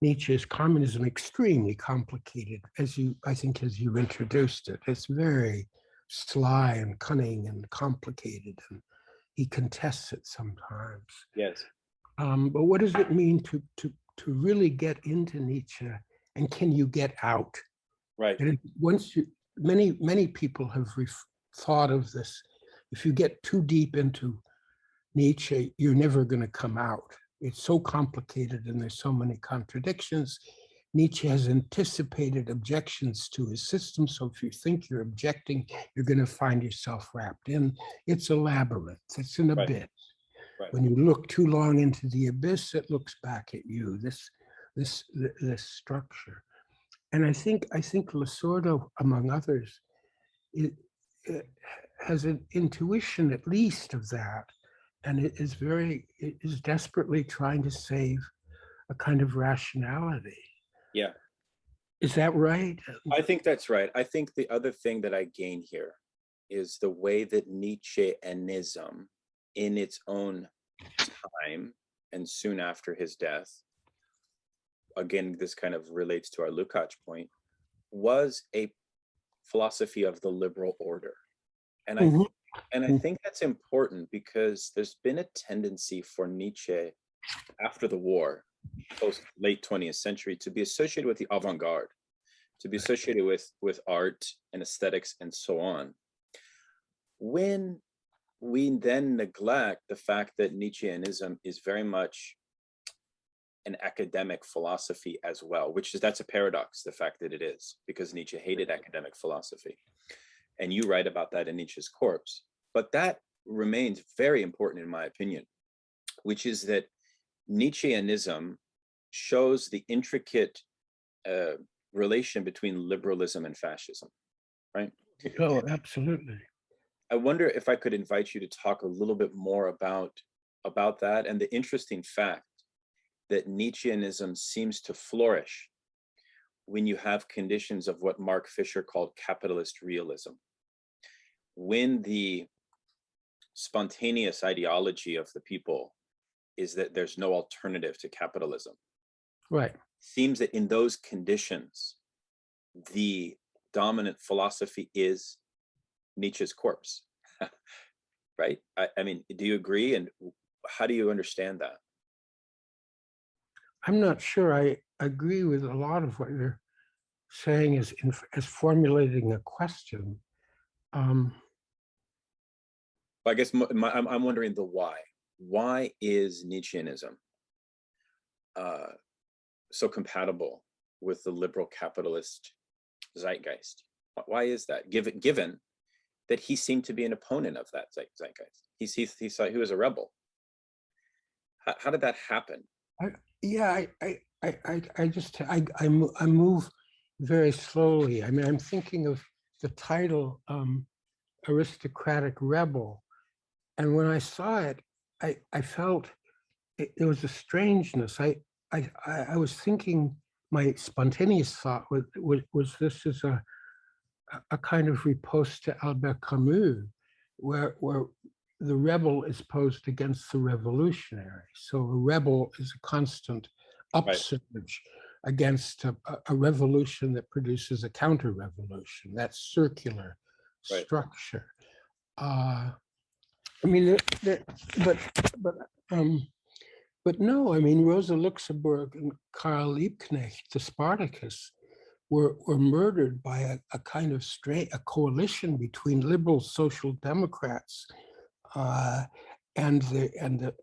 Nietzsche is communism extremely complicated, I think as you introduced it. It's very sly and cunning and complicated, and he contests it sometimes. Yes. But what does it mean to really get into Nietzsche, and can you get out? Right. And once many people have thought of this. If you get too deep into Nietzsche, you're never going to come out. It's so complicated and there's so many contradictions. Nietzsche has anticipated objections to his system. So if you think you're objecting, you're going to find yourself wrapped in. It's a labyrinth. It's an abyss. Right. When you look too long into the abyss, it looks back at you. This structure, and I think Losurdo, among others, it has an intuition, at least, of that, and it is desperately trying to save a kind of rationality. Yeah. Is that right? I think that's right. I think the other thing that I gain here is the way that Nietzscheanism, in its own time and soon after his death, again, this kind of relates to our Lukács point, was a philosophy of the liberal order. And I think that's important because there's been a tendency for Nietzsche after the war, post late 20th century, to be associated with the avant-garde, to be associated with art and aesthetics and so on. When we then neglect the fact that Nietzscheanism is very much an academic philosophy as well, that's a paradox, the fact that it is, because Nietzsche hated academic philosophy. And you write about that in Nietzsche's Corpse. But that remains very important in my opinion, which is that Nietzscheanism shows the intricate relation between liberalism and fascism, right? Oh, absolutely. I wonder if I could invite you to talk a little bit more about that and the interesting fact that Nietzscheanism seems to flourish when you have conditions of what Mark Fisher called capitalist realism. When the spontaneous ideology of the people is that there's no alternative to capitalism. Right. Seems that in those conditions, the dominant philosophy is Nietzsche's Corpse, right? I mean, do you agree? And how do you understand that? I'm not sure I agree with a lot of what you're saying as formulating a question. I guess I'm wondering the why. Why is Nietzscheanism so compatible with the liberal capitalist zeitgeist? Why is that? Given that he seemed to be an opponent of that zeitgeist, he was a rebel. How did that happen? I move very slowly. I mean, I'm thinking of the title, Aristocratic Rebel. And when I saw it, I felt there was a strangeness. I was thinking, my spontaneous thought was this is a kind of riposte to Albert Camus, where the rebel is posed against the revolutionary. So a rebel is a constant upsurge against a revolution that produces a counter-revolution. That's circular structure. I mean, but no, I mean, Rosa Luxemburg and Karl Liebknecht, the Spartacus, were murdered by a kind of a coalition between liberal social democrats and the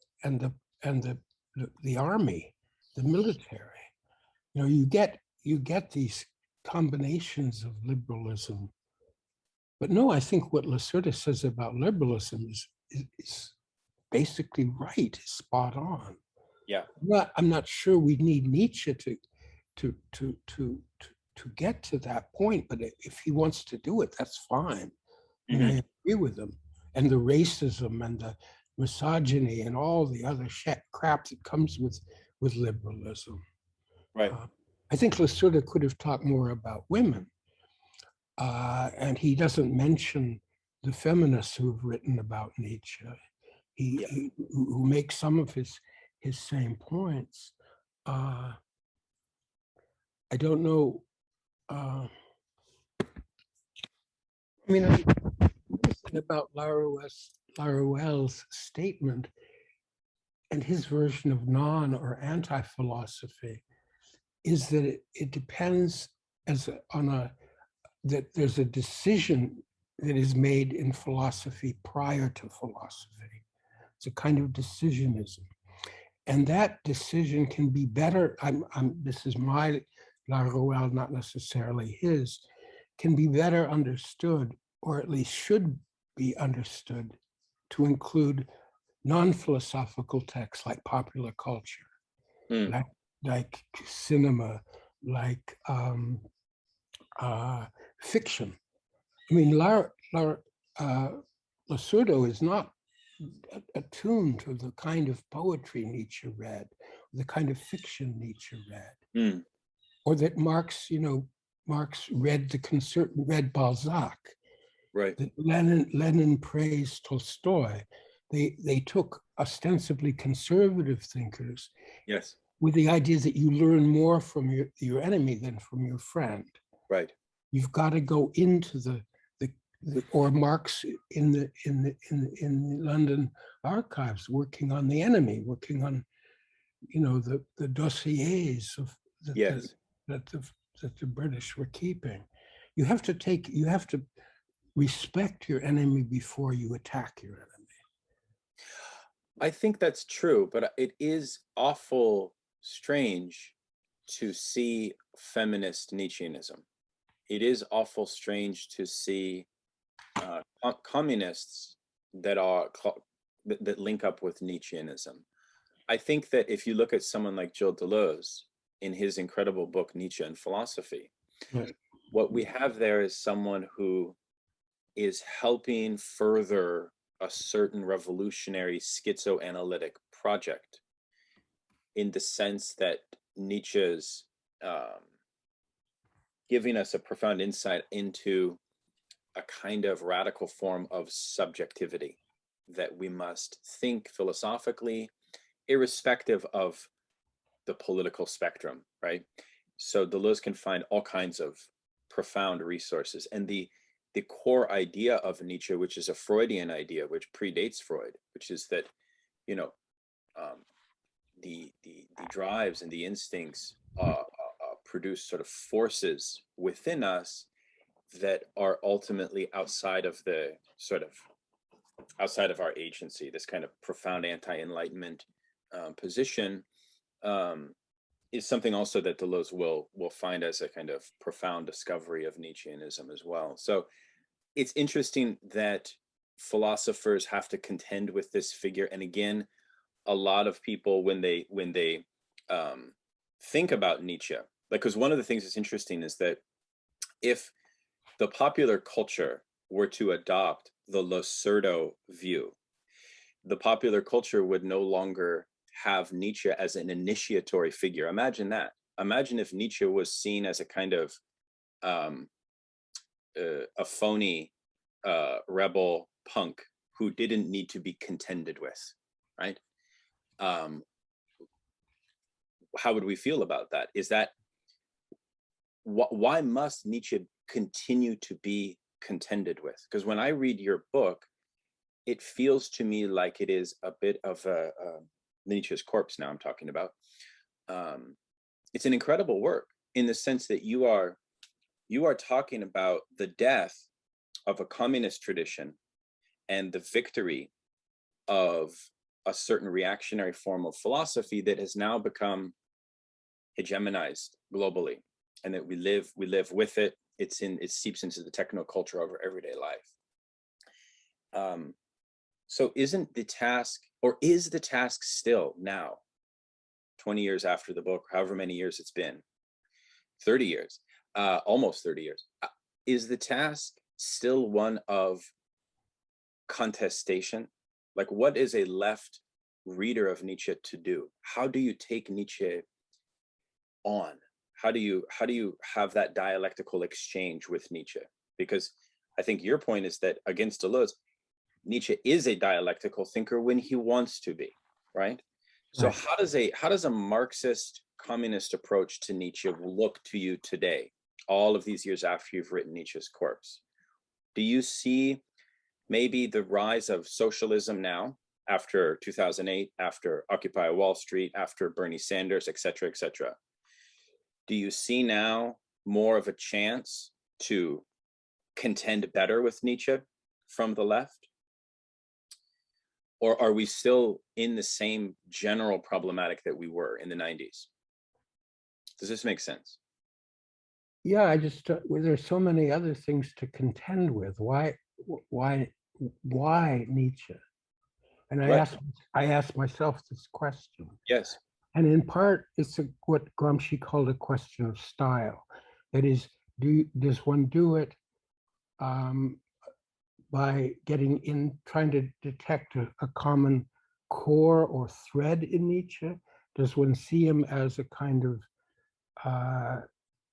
army, the military. You know, you get these combinations of liberalism. But no, I think what Losurdo says about liberalism is basically right, is spot on. Yeah. I'm not sure we need Nietzsche to get to that point. But if he wants to do it, that's fine. And Mhm. I agree with him. And the racism and the misogyny and all the other crap that comes with liberalism. Right. I think Losurdo could have talked more about women. And he doesn't mention the feminists who have written about Nietzsche. Who make some of his same points. I don't know. I mean, interesting about Laruelle's statement and his version of non or anti-philosophy is that it depends that there's a decision that is made in philosophy prior to philosophy. It's a kind of decisionism. And that decision can be better, this is my Laruelle, not necessarily his, can be better understood, or at least should be understood, to include non-philosophical texts like popular culture, like cinema, like fiction. I mean, Losurdo is not attuned to the kind of poetry Nietzsche read, the kind of fiction Nietzsche read, or that Marx, Marx read read Balzac, Right. that Lenin praised Tolstoy. They took ostensibly conservative thinkers, Yes, with the idea that you learn more from your enemy than from your friend. right. You've got to go into or Marx in the London archives, working on the enemy, working on, the dossiers of Yes. that the British were keeping. You have to respect your enemy before you attack your enemy. I think that's true, but it is awful strange to see feminist Nietzscheanism. It is awful strange to see communists that link up with Nietzscheanism. I think that if you look at someone like Gilles Deleuze in his incredible book Nietzsche and Philosophy, Right. what we have there is someone who is helping further a certain revolutionary schizoanalytic project, in the sense that Nietzsche's giving us a profound insight into a kind of radical form of subjectivity that we must think philosophically, irrespective of the political spectrum, right? So Deleuze can find all kinds of profound resources. And the core idea of Nietzsche, which is a Freudian idea, which predates Freud, which is that, the drives and the instincts produce sort of forces within us that are ultimately outside of our agency. This kind of profound anti-enlightenment position is something also that Deleuze will find as a kind of profound discovery of Nietzscheanism as well. So it's interesting that philosophers have to contend with this figure. And again, a lot of people, when they think about Nietzsche, because one of the things that's interesting is that if the popular culture were to adopt the Losurdo view, the popular culture would no longer have Nietzsche as an initiatory figure. Imagine that. Imagine if Nietzsche was seen as a kind of a phony rebel punk who didn't need to be contended with, right? How would we feel about that? Is that why must Nietzsche continue to be contended with? Because when I read your book, it feels to me like it is a bit of a Nietzsche's corpse. Now I'm talking about. It's an incredible work in the sense that you are talking about the death of a communist tradition and the victory of a certain reactionary form of philosophy that has now become hegemonized globally, and that we live with it. It seeps into the technoculture of our everyday life. So isn't the task, or is the task still now, 20 years after the book, however many years it's been, 30 years, almost 30 years. Is the task still one of contestation? Like, what is a left reader of Nietzsche to do? How do you take Nietzsche on? How do you have that dialectical exchange with Nietzsche? Because I think your point is that against Deleuze, Nietzsche is a dialectical thinker when he wants to be, right? So Right. how does a Marxist communist approach to Nietzsche look to you today, all of these years after you've written Nietzsche's Corpse? Do you see maybe the rise of socialism now, after 2008, after Occupy Wall Street, after Bernie Sanders, et cetera, et cetera? Do you see now more of a chance to contend better with Nietzsche from the left? Or are we still in the same general problematic that we were in the 90s? Does this make sense? Yeah, I just well, there's so many other things to contend with. Why Nietzsche? And Right. I asked myself this question. Yes. And in part, it's what Gramsci called a question of style. That is, does one do it by getting in, trying to detect a common core or thread in Nietzsche? Does one see him as a kind of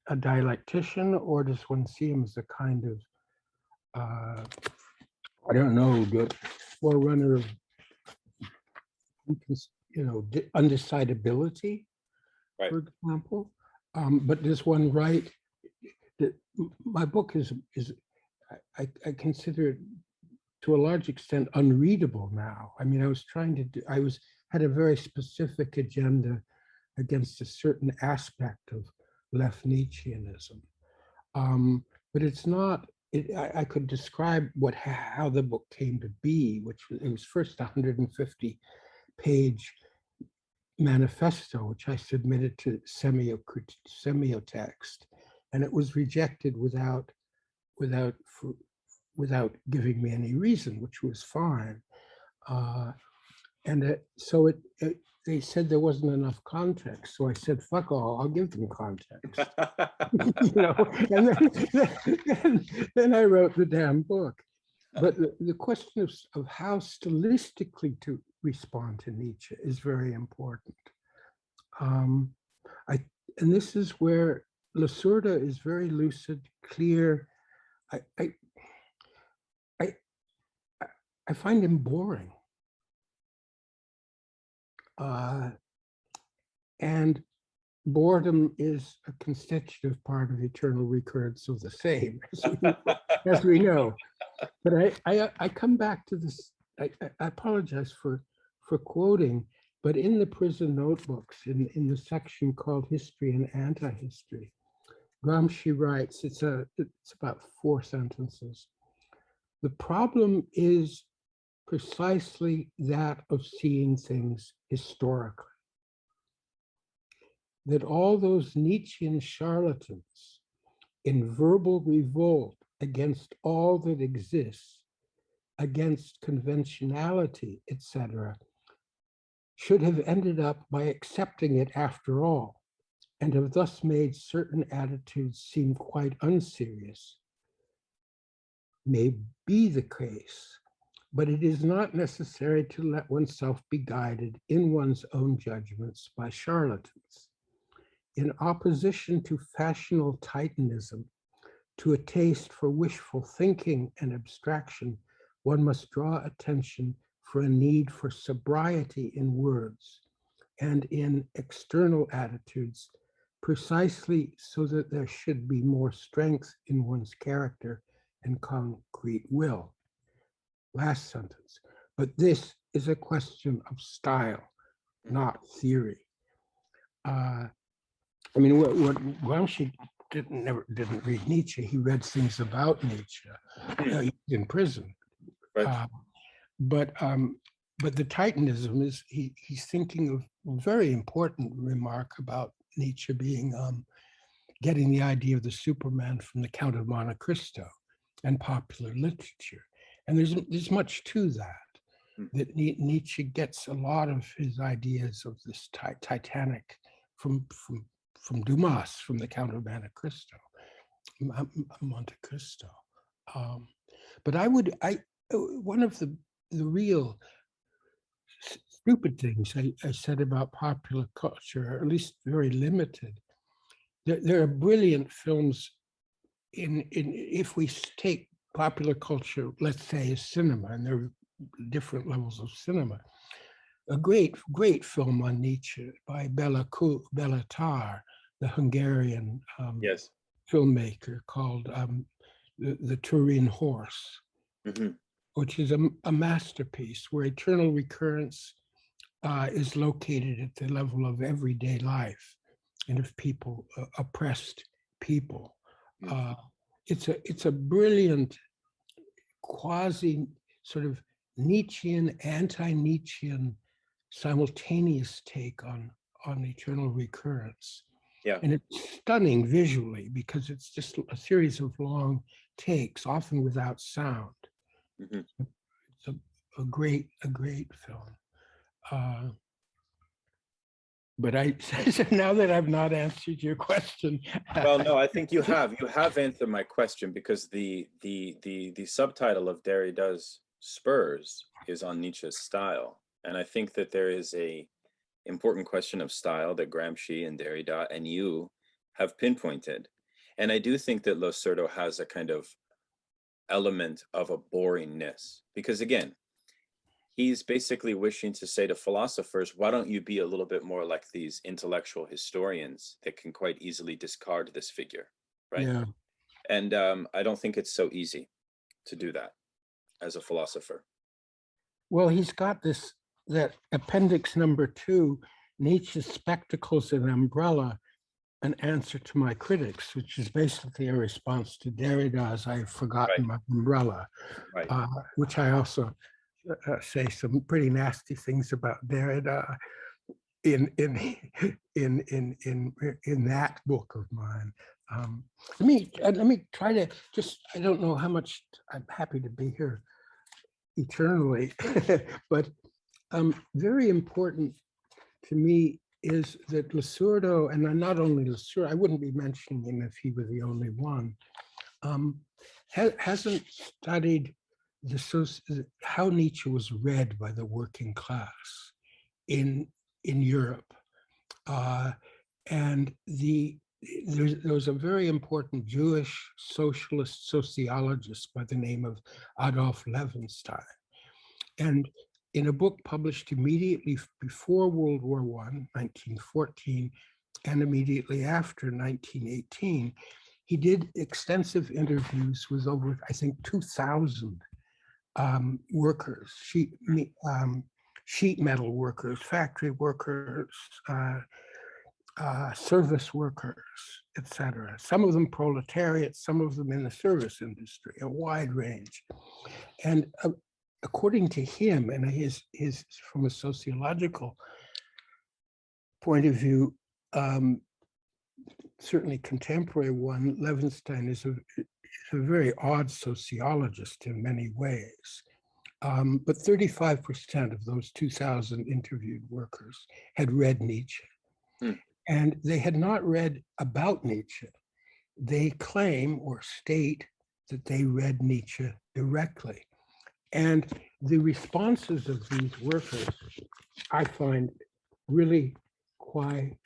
a dialectician, or does one see him as a kind of, I don't know, the forerunner of, undecidability, Right. for example? But does one write? My book is I consider it to a large extent unreadable now. I mean, I was trying to do, had a very specific agenda against a certain aspect of left Nietzscheanism. But it's not, I could describe how the book came to be, which it was first a 150-page manifesto, which I submitted to semiotext, and it was rejected without giving me any reason, which was fine. So they said there wasn't enough context. So I said, fuck all, I'll give them context. And then I wrote the damn book. But the question of how stylistically to respond to Nietzsche is very important. And this is where Losurdo is very lucid, clear. I find him boring. And boredom is a constitutive part of eternal recurrence of the same, as we know. But I come back to this. I apologize for quoting, but in the prison notebooks, in the section called History and Anti-History, Gramsci writes, it's about 4 sentences. The problem is precisely that of seeing things historically. That all those Nietzschean charlatans in verbal revolt against all that exists, against conventionality, etc., should have ended up by accepting it after all, and have thus made certain attitudes seem quite unserious, may be the case, but it is not necessary to let oneself be guided in one's own judgments by charlatans. In opposition to fashionable titanism, to a taste for wishful thinking and abstraction, one must draw attention for a need for sobriety in words and in external attitudes, precisely so that there should be more strength in one's character and concrete will. Last sentence. But this is a question of style, not theory. I mean, what Gramsci didn't read Nietzsche. He read things about Nietzsche in prison. Right. But the Titanism is he's thinking of a very important remark about Nietzsche being getting the idea of the Superman from the Count of Monte Cristo and popular literature. And there's much to that Nietzsche gets a lot of his ideas of this Titanic from from Dumas, from the Count of Monte Cristo. But one of the real stupid things I said about popular culture, or at least very limited. There are brilliant films if we take popular culture, let's say, as cinema, and there are different levels of cinema. A great film on Nietzsche by Bela Tar, the Hungarian Yes. filmmaker, called the Turin Horse, which is a masterpiece where eternal recurrence is located at the level of everyday life and of people, oppressed people. It's a brilliant quasi sort of Nietzschean, anti-Nietzschean simultaneous take on eternal recurrence. Yeah. And it's stunning visually because it's just a series of long takes, often without sound. It's a great film. But now that I've not answered your question. Well, no, I think you have answered my question, because the subtitle of Derrida's Spurs is on Nietzsche's style. And I think that there is a important question of style that Gramsci and Derrida and you have pinpointed. And I do think that Losurdo has a kind of element of a boringness, because again, he's basically wishing to say to philosophers, why don't you be a little bit more like these intellectual historians that can quite easily discard this figure, right? Yeah. And I don't think it's so easy to do that as a philosopher. Well, he's got that appendix number 2, Nietzsche's Spectacles and Umbrella, an answer to my critics, which is basically a response to Derrida's I've forgotten my umbrella, which I also say some pretty nasty things about Derrida in that book of mine. Let me try to just, I don't know how much, I'm happy to be here eternally, but very important to me is that Losurdo, and not only Losurdo, I wouldn't be mentioning him if he were the only one, hasn't studied how Nietzsche was read by the working class in Europe. And there was a very important Jewish socialist sociologist by the name of Adolf Levenstein. And in a book published immediately before World War I, 1914, and immediately after 1918, he did extensive interviews with over, I think, 2,000 workers, sheet metal workers, factory workers, service workers, etc. Some of them proletariat, some of them in the service industry, a wide range. And according to him, and his from a sociological point of view, certainly contemporary one, Levenstein is a very odd sociologist in many ways. But 35% of those 2,000 interviewed workers had read Nietzsche. And they had not read about Nietzsche. They claim or state that they read Nietzsche directly. And the responses of these workers, I find really quite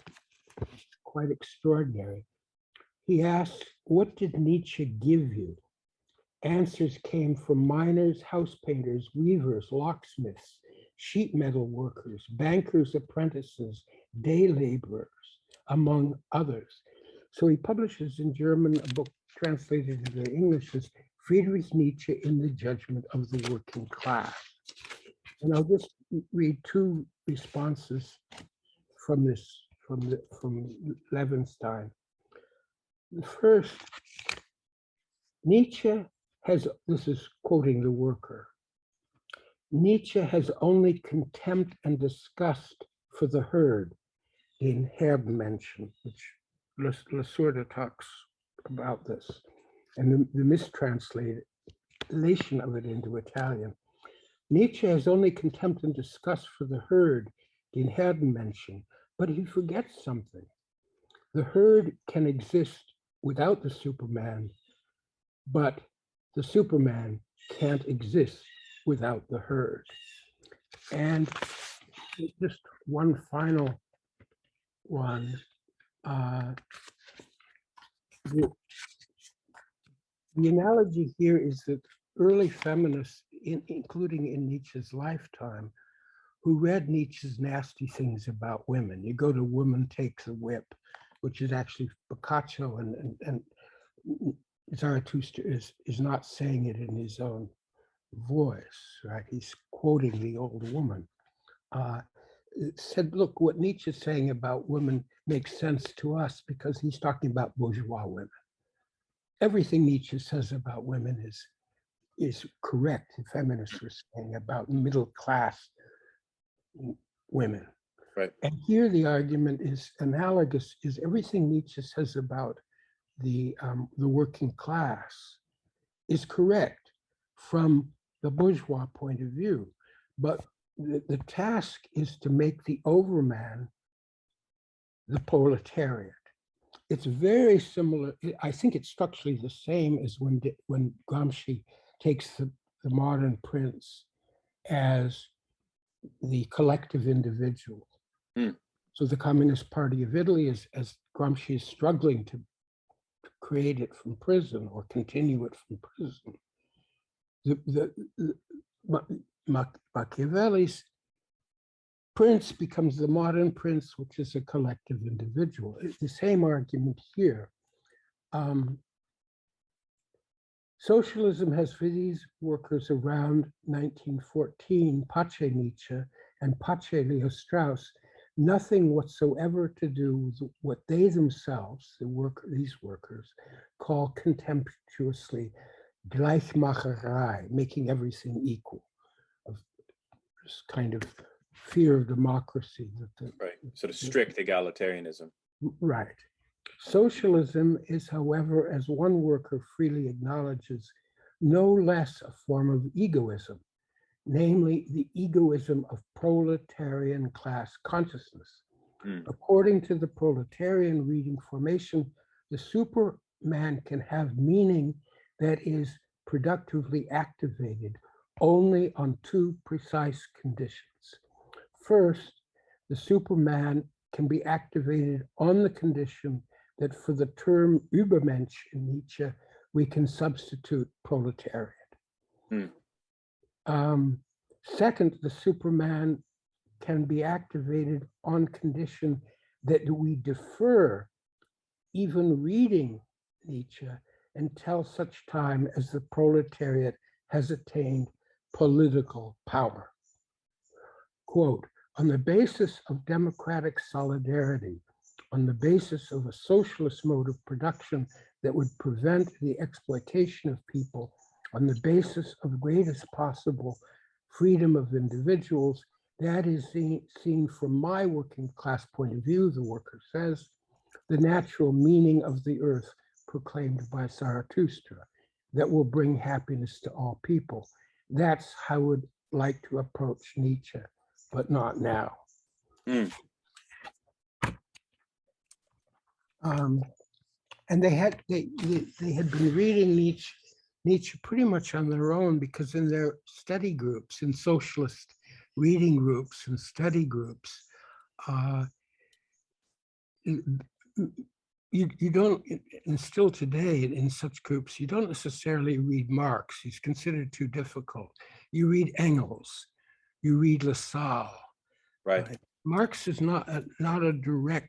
extraordinary. He asked, what did Nietzsche give you? Answers came from miners, house painters, weavers, locksmiths, sheet metal workers, bankers' apprentices, day laborers, among others. So he publishes in German a book translated into English as Friedrich Nietzsche in the Judgment of the Working Class. And I'll just read 2 responses from Levenstein. The first, Nietzsche has, this is quoting the worker, Nietzsche has only contempt and disgust for the herd, in Herdenmenschen, which Losurdo talks about this, and the mistranslation of it into Italian. Nietzsche has only contempt and disgust for the herd, in Herdenmenschen, but he forgets something. the herd can exist without the Superman, but the Superman can't exist without the herd. And just one final one. The analogy here is that early feminists, including in Nietzsche's lifetime, who read Nietzsche's nasty things about women. You go to Woman Takes a Whip, which is actually Boccaccio, and Zarathustra is not saying it in his own voice, right? He's quoting the old woman. Said, look, what Nietzsche's saying about women makes sense to us because he's talking about bourgeois women. Everything Nietzsche says about women is correct. The feminists were saying about middle class women. Right. And here the argument is analogous, is everything Nietzsche says about the working class is correct from the bourgeois point of view. But the task is to make the overman the proletariat. It's very similar. I think it's structurally the same as when Gramsci takes the modern prince as the collective individual. So the Communist Party of Italy, as Gramsci is struggling to create it from prison or continue it from prison, Machiavelli's prince becomes the modern prince, which is a collective individual. It's the same argument here. Socialism has for these workers around 1914, Pace Nietzsche and Pace Leo Strauss, nothing whatsoever to do with what they themselves, these workers, call contemptuously Gleichmacherei, making everything equal, of this kind of fear of democracy. Right, sort of strict egalitarianism. Right. Socialism is, however, as one worker freely acknowledges, no less a form of egoism, namely the egoism of proletarian class consciousness. According to the proletarian reading formation, the Superman can have meaning that is productively activated only on two precise conditions. First, the Superman can be activated on the condition that for the term Übermensch in Nietzsche, we can substitute proletariat. Second, the Superman can be activated on condition that we defer even reading Nietzsche until such time as the proletariat has attained political power. Quote, on the basis of democratic solidarity, on the basis of a socialist mode of production that would prevent the exploitation of people, on the basis of greatest possible freedom of individuals, that is seen from my working class point of view, the worker says, the natural meaning of the earth proclaimed by Zarathustra, that will bring happiness to all people. That's how I would like to approach Nietzsche, but not now. And they had been reading Nietzsche pretty much on their own, because in their study groups, in socialist reading groups and study groups, you don't, and still today in such groups, you don't necessarily read Marx. He's considered too difficult. You read Engels, you read Lassalle. Right. Marx is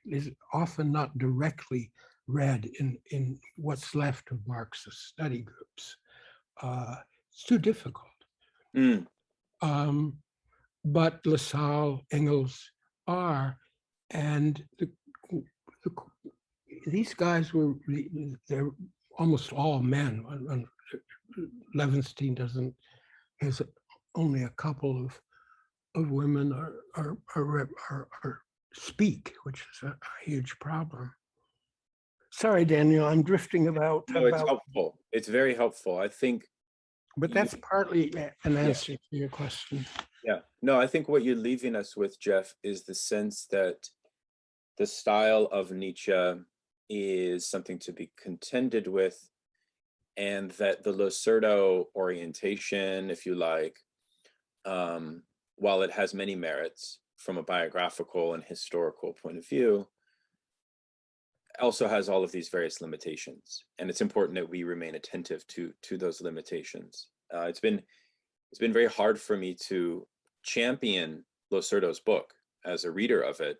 is often not directly read in what's left of Marxist study groups. It's too difficult. But Lassalle, Engels are, and these guys they're almost all men. Levenstein has only a couple of women are speak, which is a huge problem. Sorry, Daniel, I'm drifting about. No, it's helpful. It's very helpful. I think. But that's partly an answer to your question. Yeah. No, I think what you're leaving us with, Geoff, is the sense that the style of Nietzsche is something to be contended with, and that the Losurdo orientation, if you like, while it has many merits from a biographical and historical point of view, also has all of these various limitations, and it's important that we remain attentive to those limitations. It's been very hard for me to champion Losurdo's book as a reader of it,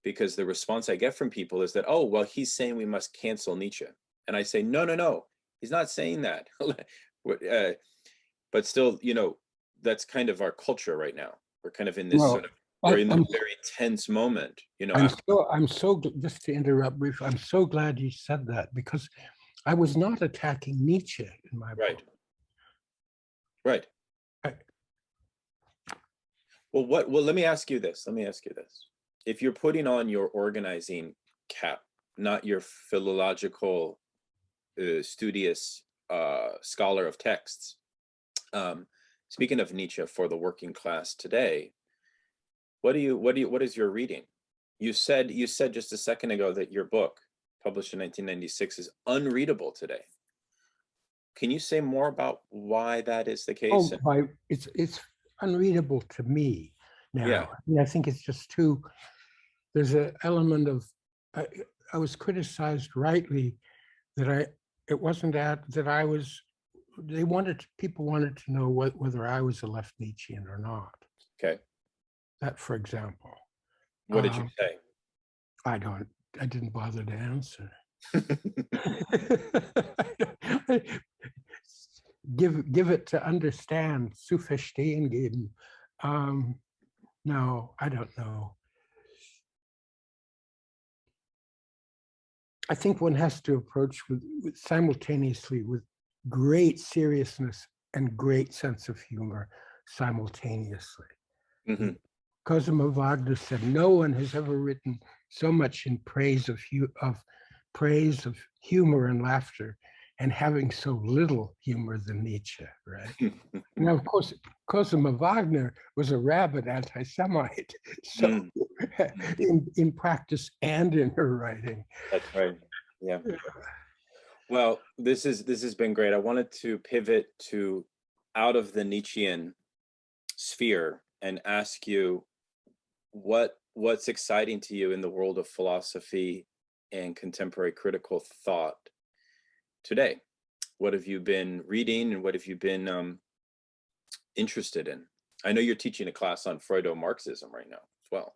because the response I get from people is that, oh, well, he's saying we must cancel Nietzsche, and I say, no, he's not saying that. But still, you know, that's kind of our culture right now. We're kind of in this sort of, we're in a very tense moment, you know. Just to interrupt briefly, I'm so glad you said that, because I was not attacking Nietzsche in my book. Right. Well, let me ask you this. If you're putting on your organizing cap, not your philological, studious scholar of texts, speaking of Nietzsche for the working class today, what is your reading? You said just a second ago that your book, published in 1996, is unreadable today. Can you say more about why that is the case? It's unreadable to me now. Yeah. I think it's just too. There's an element of. I was criticized rightly that it wasn't that I was. People wanted to know whether I was a left Nietzschean or not. Okay. That, for example. What did you say? I didn't bother to answer. Give it to understand. Zu verstehen geben. No, I don't know. I think one has to approach with simultaneously with great seriousness and great sense of humor simultaneously. Mm-hmm. Cosima Wagner said, "No one has ever written so much in praise of humor and laughter, and having so little humor than Nietzsche." Right? Now, of course, Cosima Wagner was a rabid anti-Semite, so in practice and in her writing. That's right. Yeah. Well, this has been great. I wanted to pivot to out of the Nietzschean sphere and ask you what's exciting to you in the world of philosophy and contemporary critical thought today. What have you been reading, and what have you been interested in? I know you're teaching a class on Freudo-Marxism right now as well.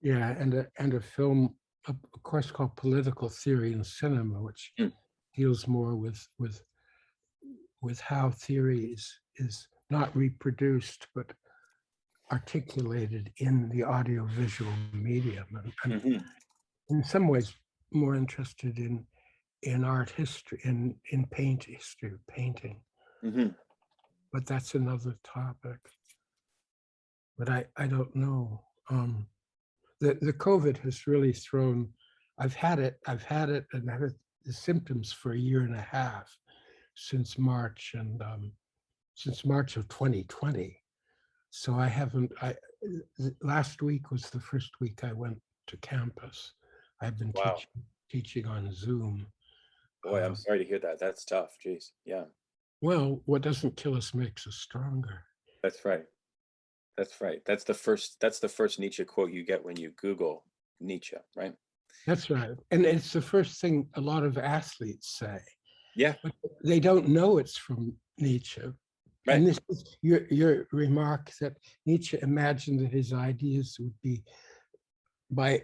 Yeah, and a film, a course called Political Theory in Cinema, which deals more with how theory is not reproduced but articulated in the audiovisual medium, and in some ways more interested in art history, in history of painting. But that's another topic. But I don't know. The COVID has really thrown. I've had it, and I've had the symptoms for a year and a half since March, and since March of 2020. So I haven't. Last week was the first week I went to campus. I've been teaching on Zoom. Boy, I'm sorry to hear that. That's tough. Jeez. Yeah. Well, what doesn't kill us makes us stronger. That's right. That's right. That's the first Nietzsche quote you get when you Google Nietzsche, right? That's right. And it's the first thing a lot of athletes say. Yeah. But they don't know it's from Nietzsche. Right. And this is your remark that Nietzsche imagined that his ideas would be by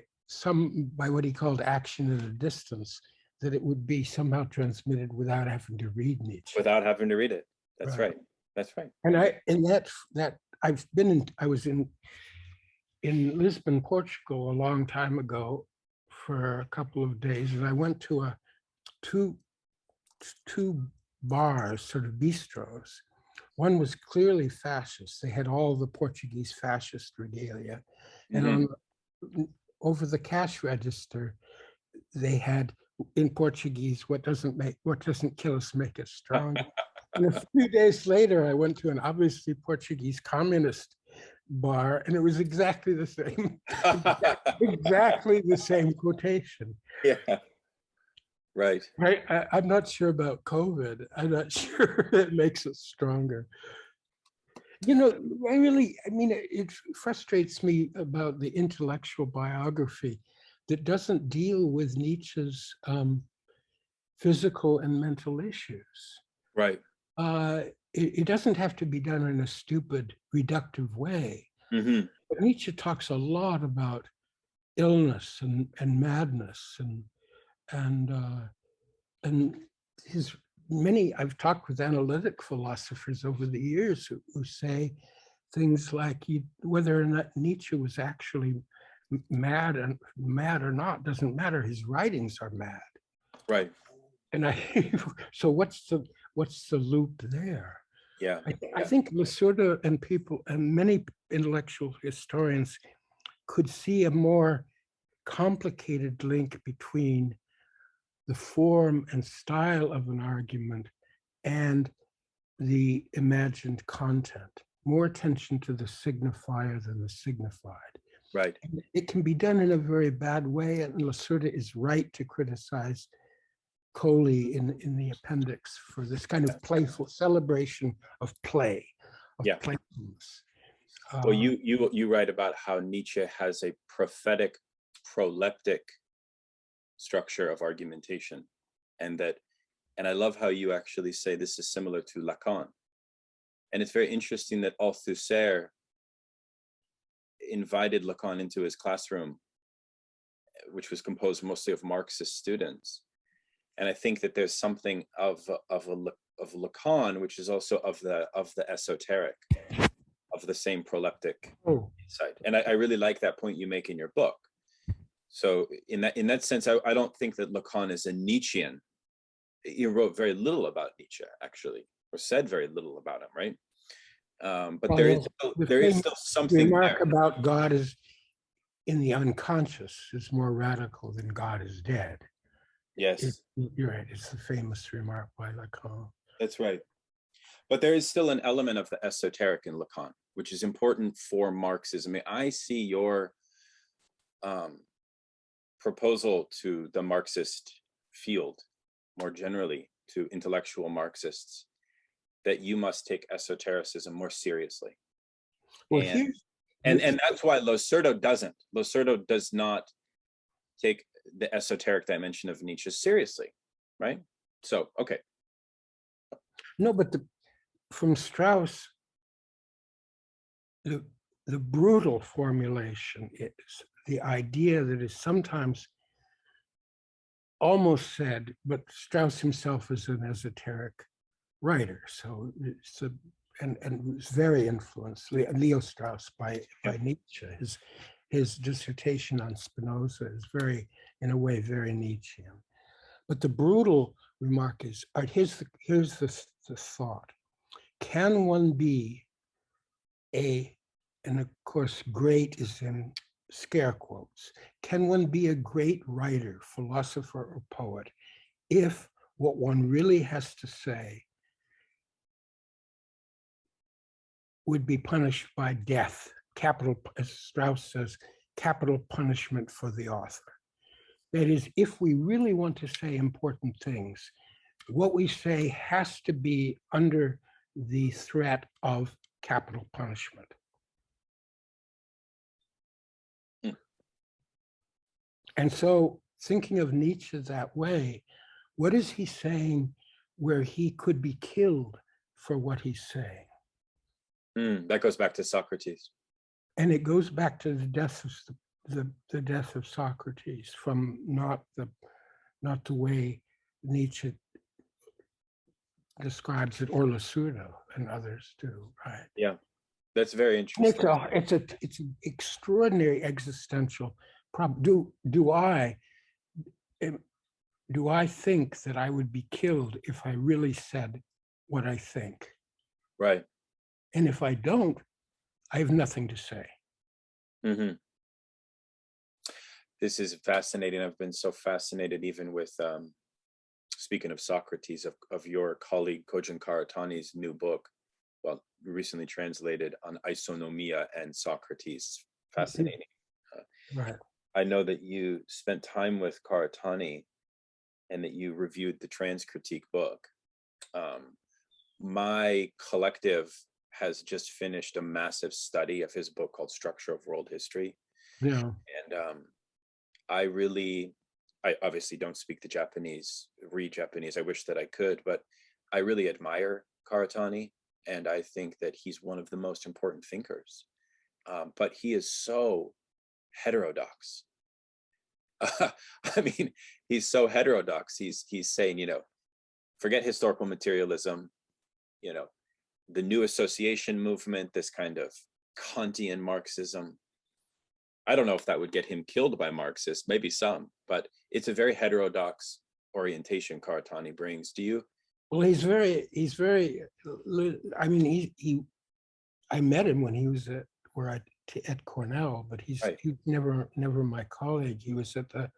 what he called action at a distance, that it would be somehow transmitted without having to read Nietzsche. Without having to read it. That's right. That's right. And I was in Lisbon, Portugal a long time ago for a couple of days, and I went to two bars, sort of bistros. One was clearly fascist. They had all the Portuguese fascist regalia, and over the cash register, they had in Portuguese, "What doesn't kill us make us stronger." And a few days later, I went to an obviously Portuguese communist bar, and it was exactly the same, exactly the same quotation. Yeah. Right. Right. I'm not sure about COVID. I'm not sure it makes us stronger. You know, I mean, it frustrates me about the intellectual biography that doesn't deal with Nietzsche's physical and mental issues. Right. It doesn't have to be done in a stupid, reductive way. Mm-hmm. But Nietzsche talks a lot about illness and madness and his many. I've talked with analytic philosophers over the years who say things like whether or not Nietzsche was actually mad or not doesn't matter. His writings are mad. Right. And so what's the loop there? Yeah. I think Losurdo and many intellectual historians could see a more complicated link between the form and style of an argument and the imagined content. More attention to the signifier than the signified. Right. And it can be done in a very bad way, and Losurdo is right to criticize Coley in the appendix for this kind of playful celebration of play, of playfulness. Well, you write about how Nietzsche has a prophetic, proleptic structure of argumentation, and I love how you actually say this is similar to Lacan. And it's very interesting that Althusser invited Lacan into his classroom, which was composed mostly of Marxist students. And I think that there's something of Lacan, which is also of the esoteric, of the same proleptic insight. And I really like that point you make in your book. So in that sense, I don't think that Lacan is a Nietzschean. He wrote very little about Nietzsche, actually, or said very little about him, right? But there is still something remark there. About God is in the unconscious is more radical than God is dead. Yes. You're right. It's the famous remark by Lacan. That's right. But there is still an element of the esoteric in Lacan, which is important for Marxism. I see your proposal to the Marxist field, more generally to intellectual Marxists, that you must take esotericism more seriously. Well, and that's why Losurdo doesn't. Losurdo does not take the esoteric dimension of Nietzsche seriously, right? So, okay. No, but from Strauss, the brutal formulation is the idea that is sometimes almost said, but Strauss himself is an esoteric writer, so it's and was very influenced, Leo Strauss, by Nietzsche. His dissertation on Spinoza is in a way, very Nietzschean. But the brutal remark is, here's the thought. Can one be and of course, great is in scare quotes, can one be a great writer, philosopher, or poet if what one really has to say would be punished by death, capital, as Strauss says, capital punishment for the author? That is, if we really want to say important things, what we say has to be under the threat of capital punishment. And so, thinking of Nietzsche that way, what is he saying where he could be killed for what he's saying? That goes back to Socrates. And it goes back to the death of Socrates, from not the way Nietzsche describes it, or Losurdo and others do, right? Yeah, that's very interesting. It's an extraordinary existential problem. Do I think that I would be killed if I really said what I think? Right. And if I don't, I have nothing to say. Mm-hmm. This is fascinating. I've been so fascinated even with, speaking of Socrates, of your colleague Kojun Karatani's new book, well, recently translated on isonomia and Socrates. Fascinating. Right. I know that you spent time with Karatani and that you reviewed the Trans Critique book. My collective has just finished a massive study of his book called Structure of World History. Yeah. And I obviously don't speak the Japanese, read Japanese. I wish that I could, but I really admire Karatani, and I think that he's one of the most important thinkers. But he is so heterodox. I mean, he's so heterodox. He's saying, forget historical materialism, the new association movement, this kind of Kantian Marxism. I don't know if that would get him killed by Marxists, maybe some, but it's a very heterodox orientation Karatani brings. Do you? Well, he's very, I mean, I met him when he was at Cornell, but he's never my colleague. He was at the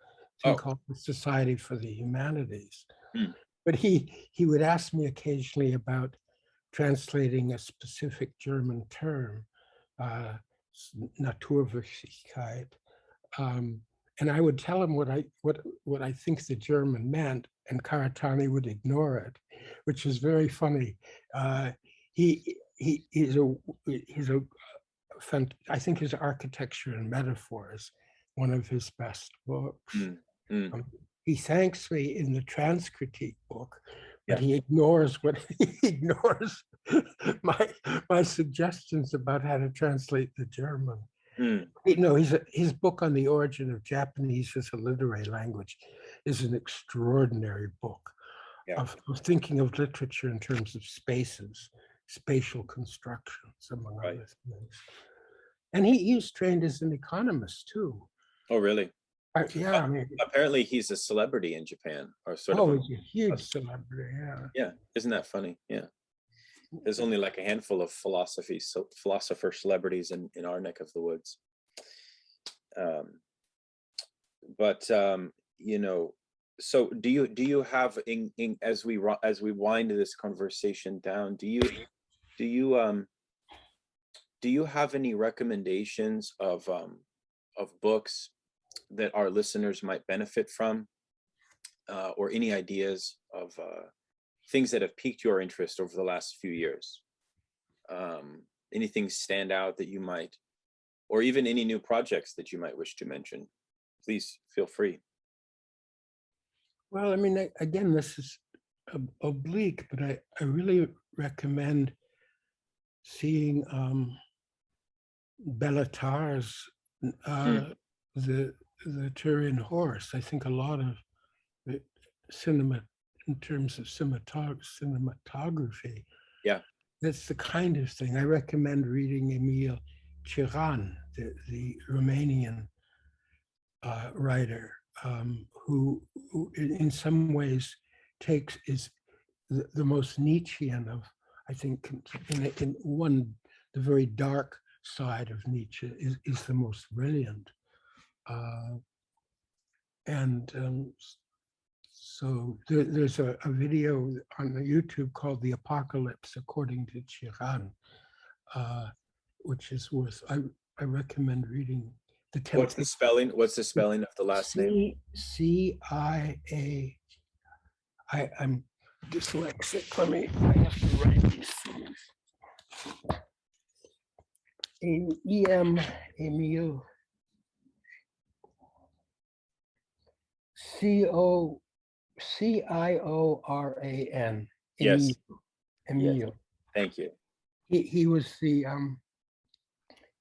thing called the Society for the Humanities. But he would ask me occasionally about translating a specific German term, Naturwürdigkeit, and I would tell him what I think the German meant, and Karatani would ignore it, which is very funny. He's I think his Architecture and Metaphor is one of his best books. He thanks me in the Trans Critique book, but he ignores my suggestions about how to translate the German. His book on the origin of Japanese as a literary language is an extraordinary book of thinking of literature in terms of spaces, spatial constructions, among other things. And he was trained as an economist too. Oh, really? Yeah. I mean, apparently he's a celebrity in Japan, or sort of. Oh, he's a huge celebrity. Yeah. Yeah. Isn't that funny? Yeah. There's only like a handful of philosopher celebrities in our neck of the woods. So do you have as we wind this conversation down, do you have any recommendations of books that our listeners might benefit from, or any ideas of things that have piqued your interest over the last few years? Anything stand out that you might, or even any new projects that you might wish to mention? Please feel free. Well, I mean, again, this is oblique, but I really recommend seeing Bellatar's the Turin Horse. I think a lot of cinema, in terms of cinematography, that's the kind of thing. I recommend reading Emil Cioran, the Romanian writer, who in some ways is the most Nietzschean of, I think, in one, the very dark side of Nietzsche is the most brilliant. So there's a video on YouTube called "The Apocalypse According to Cioran," which is worth. I recommend reading. What's the spelling of the last name? CIA. I'm dyslexic. I have to write these things. Emil. Cioran. Yes. Emil. Yes. Thank you. He was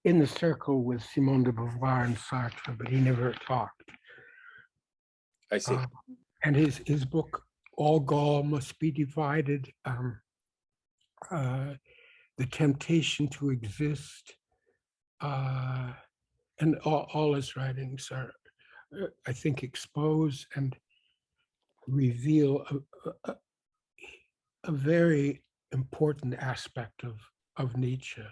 in the circle with Simone de Beauvoir and Sartre, but he never talked. I see. And his book, All Gaul Must Be Divided, The Temptation to Exist, and all his writings are, I think, expose and reveal a very important aspect of Nietzsche.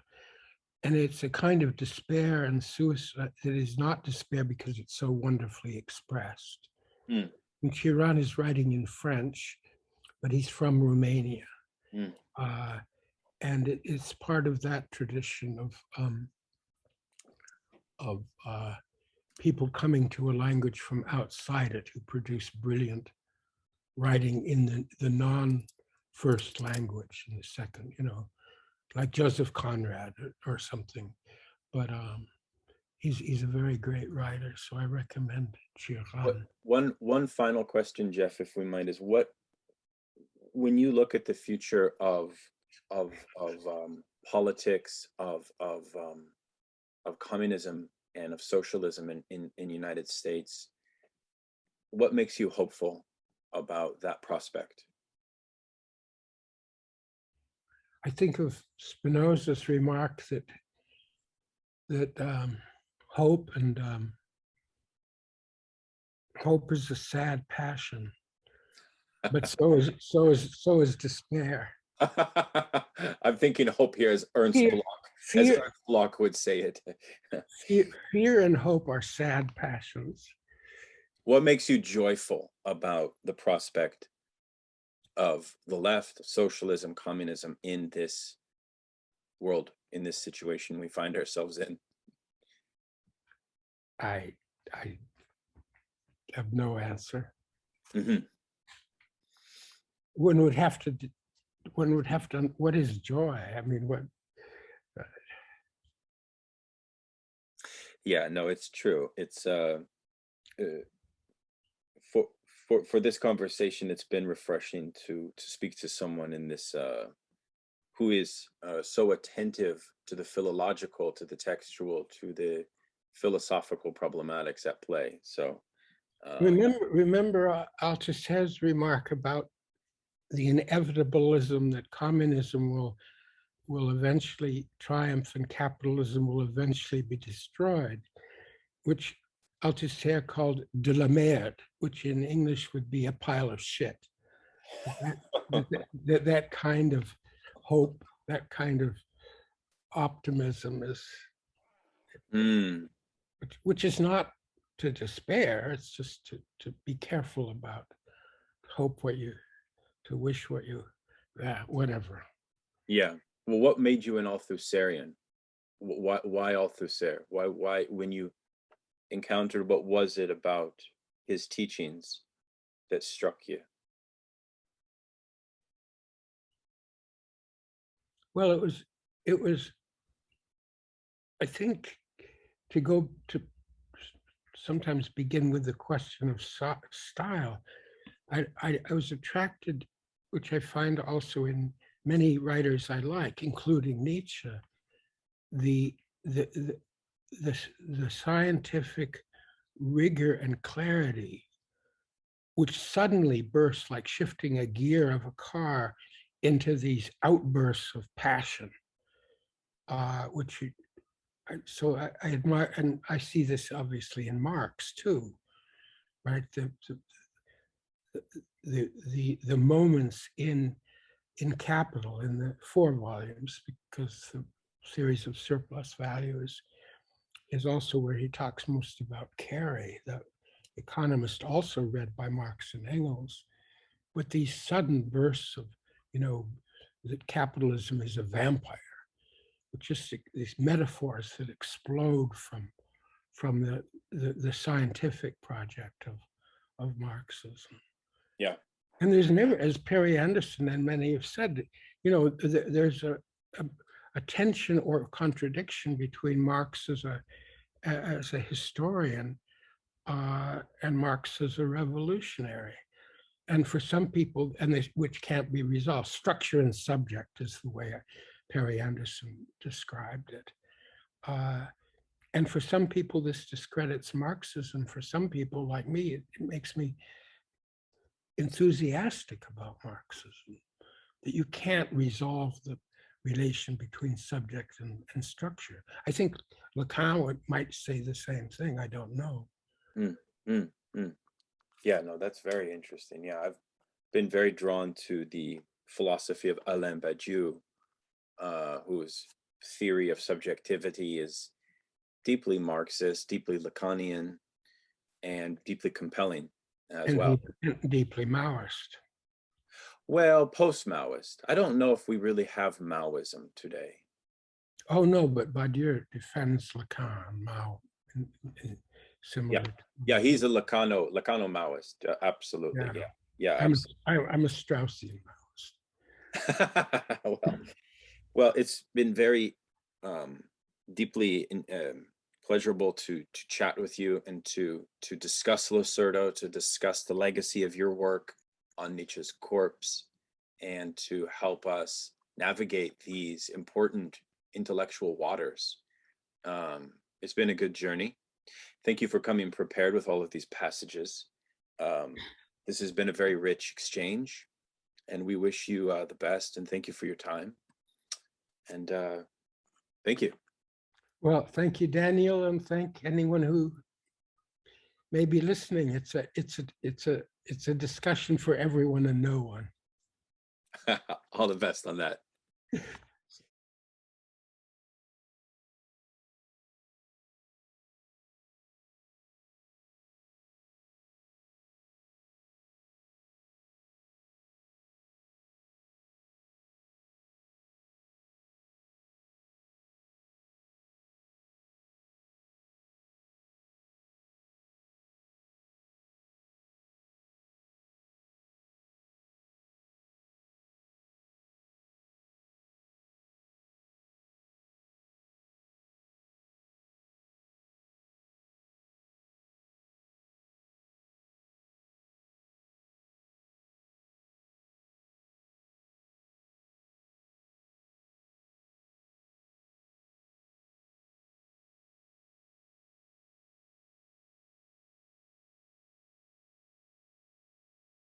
And it's a kind of despair and suicide that is not despair because it's so wonderfully expressed. And Cioran is writing in French, but he's from Romania. it's part of that tradition of people coming to a language from outside it who produce brilliant writing in the non-first language, in the second, like Joseph Conrad or something. But he's a very great writer, so I recommend Gioran. One final question, Geoff, if we might, is when you look at the future of politics, of communism and of socialism in United States, what makes you hopeful about that prospect? I think of Spinoza's remark that hope is a sad passion, but so is despair. I'm thinking hope here as Ernst Bloch, as Ernst Bloch would say it. Fear and hope are sad passions. What makes you joyful about the prospect of the left, socialism, communism in this world, in this situation we find ourselves in? I have no answer. Mm-hmm. One would have to, what is joy? I mean, what? Yeah, no, it's true. It's for this conversation, it's been refreshing to speak to someone in this who is so attentive to the philological, to the textual, to the philosophical problematics at play. So remember Althusser's remark about the inevitabilism that communism will eventually triumph and capitalism will eventually be destroyed, which Althusser called de la merde, which in English would be a pile of shit. That kind of hope, that kind of optimism is, which is not to despair, it's just to be careful about, hope to wish what you, whatever. Yeah. Well, what made you an Althusserian? Why Althusser? Why when you encountered, what was it about his teachings that struck you? Well, it was, I think, to go to sometimes begin with the question of style. I was attracted, which I find also in many writers I like, including Nietzsche, the scientific rigor and clarity, which suddenly bursts like shifting a gear of a car into these outbursts of passion, which I admire, and I see this obviously in Marx too, right? The moments in Capital, in the 4 volumes, because the series of surplus values is also where he talks most about Carey, the economist also read by Marx and Engels, with these sudden bursts of, that capitalism is a vampire, with just these metaphors that explode from the scientific project of Marxism. Yeah. And there's never, as Perry Anderson and many have said, there's a tension or contradiction between Marx as a historian and Marx as a revolutionary. And for some people, which can't be resolved, structure and subject is the way Perry Anderson described it. And for some people, this discredits Marxism. For some people like me, it makes me enthusiastic about Marxism, that you can't resolve the relation between subject and structure. I think Lacan might say the same thing. I don't know. Yeah, no, that's very interesting. Yeah, I've been very drawn to the philosophy of Alain Badiou, whose theory of subjectivity is deeply Marxist, deeply Lacanian, and deeply compelling as well. Deeply Maoist. Well, post-Maoist. I don't know if we really have Maoism today. Oh no, but Badiou defends Lacan, Mao, similar. Yeah, he's a Lacano Maoist. Absolutely. Yeah. I'm a Straussian Maoist. well, it's been very deeply pleasurable to chat with you and to discuss Losurdo, to discuss the legacy of your work on Nietzsche's corpse, and to help us navigate these important intellectual waters. It's been a good journey. Thank you for coming prepared with all of these passages. This has been a very rich exchange, and we wish you the best, and thank you for your time. And thank you. Well, thank you, Daniel, and thank anyone who may be listening. It's a discussion for everyone and no one. All the best on that.